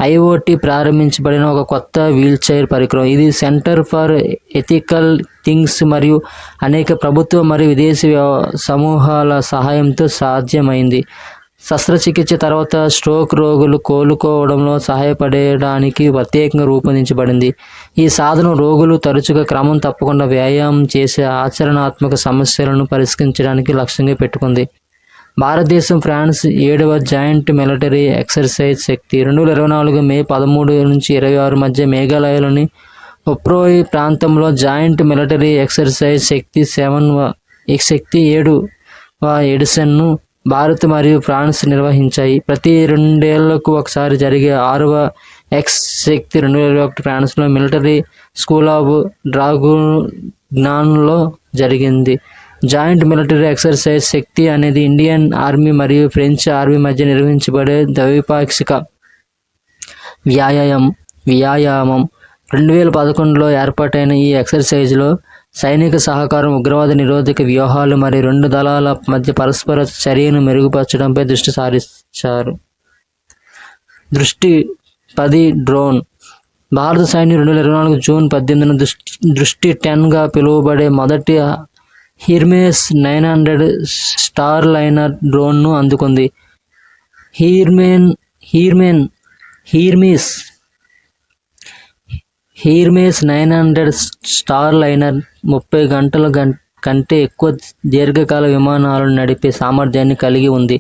ఐఓటి ప్రారంభించబడిన ఒక కొత్త వీల్చైర్ పరికరం. ఇది సెంటర్ ఫర్ ఎథికల్ థింగ్స్ మరియు అనేక ప్రభుత్వ మరియు విదేశీ సమూహాల సహాయంతో సాధ్యమైంది. శస్త్రచికిత్స తర్వాత స్ట్రోక్ రోగులు కోలుకోవడంలో సహాయపడడానికి ప్రత్యేకంగా రూపొందించబడింది. ఈ సాధనం రోగులు తరచుగా క్రమం తప్పకుండా వ్యాయామం చేసే ఆచరణాత్మక సమస్యలను పరిష్కరించడానికి లక్ష్యంగా పెట్టుకుంది. భారతదేశం, ఫ్రాన్స్ 7వ జాయింట్ మిలిటరీ ఎక్సర్సైజ్ శక్తి 2024 మే 13 నుంచి 26 మధ్య మేఘాలయలోని ఉప్రోయి ప్రాంతంలో జాయింట్ మిలిటరీ ఎక్సర్సైజ్ శక్తి 7వ ఎడిషన్ను భారత్ మరియు ఫ్రాన్స్ నిర్వహించాయి. ప్రతి 2 ఏళ్లకు ఒకసారి జరిగే 6వ ఎక్స్ శక్తి 2021 ఫ్రాన్స్లో మిలిటరీ స్కూల్ ఆఫ్ డ్రాగూన్లో జరిగింది. జాయింట్ మిలిటరీ ఎక్సర్సైజ్ శక్తి అనేది ఇండియన్ ఆర్మీ మరియు ఫ్రెంచ్ ఆర్మీ మధ్య నిర్వహించబడే ద్వైపాక్షిక వ్యాయామం. 2011లో ఏర్పాటైన ఈ ఎక్సర్సైజ్లో సైనిక సహకారం, ఉగ్రవాద నిరోధక వ్యూహాలు మరియు 2 దళాల మధ్య పరస్పర చర్యను మెరుగుపరచడంపై దృష్టి సారించారు. 10 డ్రోన్. భారత సైన్యం 2024 జూన్ 18న దృష్టి 10గా పిలువబడే మొదటి హెర్మెస్ 900 స్టార్ లైనర్ డ్రోన్ను అందుకుంది. హెర్మెస్ 900 స్టార్ లైనర్ 30 గంటల కంటే ఎక్కువ దీర్ఘకాల విమానాలను నడిపే సామర్థ్యాన్ని కలిగి ఉంది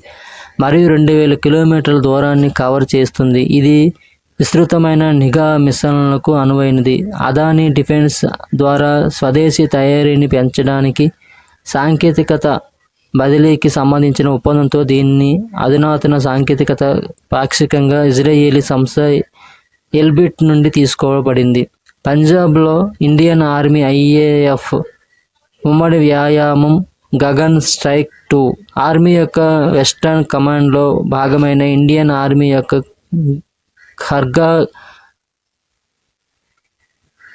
మరియు 2000 కిలోమీటర్ల దూరాన్ని కవర్ చేస్తుంది. ఇది విస్తృతమైన నిఘా మిషన్లకు అనువైనది. అదానీ డిఫెన్స్ ద్వారా స్వదేశీ తయారీని పెంచడానికి సాంకేతికత బదిలీకి సంబంధించిన ఒప్పందంతో దీన్ని అధునాతన సాంకేతికత పాక్షికంగా ఇజ్రాయేలీ సంస్థ ఎల్బిట్ నుండి తీసుకోబడింది. పంజాబ్లో ఇండియన్ ఆర్మీ ఐఏఎఫ్ ఉమ్మడి వ్యాయామం గగన్ స్ట్రైక్ 2 ఆర్మీ యొక్క వెస్టర్న్ కమాండ్లో భాగమైన ఇండియన్ ఆర్మీ యొక్క ఖర్గా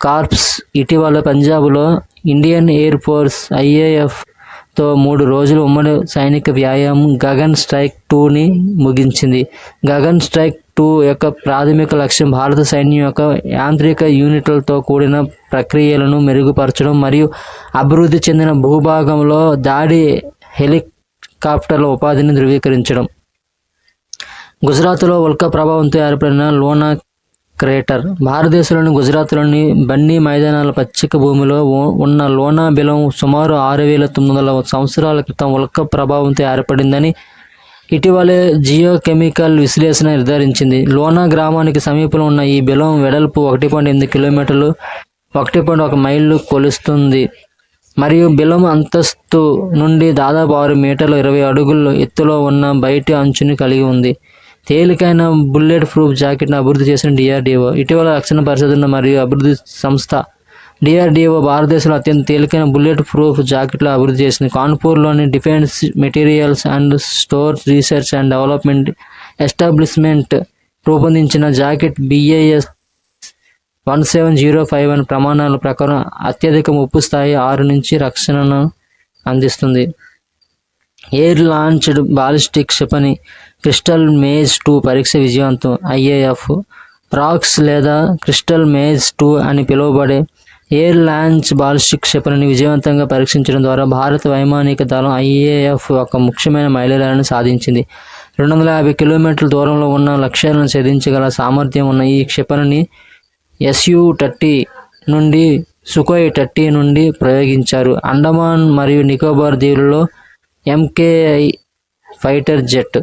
కార్ప్స్ ఇటీవల పంజాబ్లో ఇండియన్ ఎయిర్ ఫోర్స్ ఐఏఎఫ్తో 3 రోజుల ఉమ్మడి సైనిక వ్యాయామం గగన్ స్ట్రైక్ 2ని ముగించింది. గగన్ స్ట్రైక్ 2 యొక్క ప్రాథమిక లక్ష్యం భారత సైన్యం యొక్క యాంత్రిక యూనిట్లతో కూడిన ప్రక్రియలను మెరుగుపరచడం మరియు అభివృద్ధి చెందిన భూభాగంలో దాడి హెలికాప్టర్ల ఉపాధిని ధృవీకరించడం. గుజరాత్లో ఉల్కా ప్రభావంతో ఏర్పడిన లోనా క్రేటర్. భారతదేశంలోని గుజరాత్లోని బన్నీ మైదానాల పచ్చిక భూమిలో ఉన్న లోనా బిలం సుమారు 6900 సంవత్సరాల క్రితం ఉల్కా ప్రభావంతో ఏర్పడిందని ఇటీవలే జియోకెమికల్ విశ్లేషణ నిర్ధారించింది. లోనా గ్రామానికి సమీపంలో ఉన్న ఈ బిలం వెడల్పు 1.8 కిలోమీటర్లు 1.1 మైళ్ళు కొలుస్తుంది మరియు బిలం అంతస్తు నుండి దాదాపు 6 మీటర్ల 20 అడుగుల ఎత్తులో ఉన్న బయటి అంచుని కలిగి ఉంది. తేలికైన బుల్లెట్ ప్రూఫ్ జాకెట్ను అభివృద్ధి చేసిన డిఆర్డిఓ. ఇటీవల రక్షణ పరిశోధన మరియు అభివృద్ధి సంస్థ డిఆర్డిఓ భారతదేశంలో అత్యంత తేలికైన బుల్లెట్ ప్రూఫ్ జాకెట్లు అభివృద్ధి చేసింది. కాన్పూర్లోని defence materials and store research and development establishment రూపొందించిన జాకెట్ BAS 1705 ప్రమాణాల ప్రకారం అత్యధిక ముప్పు స్థాయి 6 నుంచి రక్షణను అందిస్తుంది. ఎయిర్ లాంచ్డ్ బాలిస్టిక్ క్షిపణి క్రిస్టల్ మేజ్ 2 పరీక్ష విజయవంతం. IAF రాక్స్ లేదా క్రిస్టల్ మేజ్ 2 అని పిలువబడే ఎయిర్ లాంచ్ బాలిస్టిక్ క్షిపణిని విజయవంతంగా పరీక్షించడం ద్వారా భారత వైమానిక దళం IAF ఒక ముఖ్యమైన మైలురాయిని సాధించింది. 250 కిలోమీటర్ల దూరంలో ఉన్న లక్ష్యాలను ఛేదించగల సామర్థ్యం ఉన్న ఈ క్షిపణిని Su-30 నుండి Sukhoi-30 నుండి ప్రయోగించారు. అండమాన్ మరియు నికోబార్ దీవులలో MKI ఫైటర్ జెట్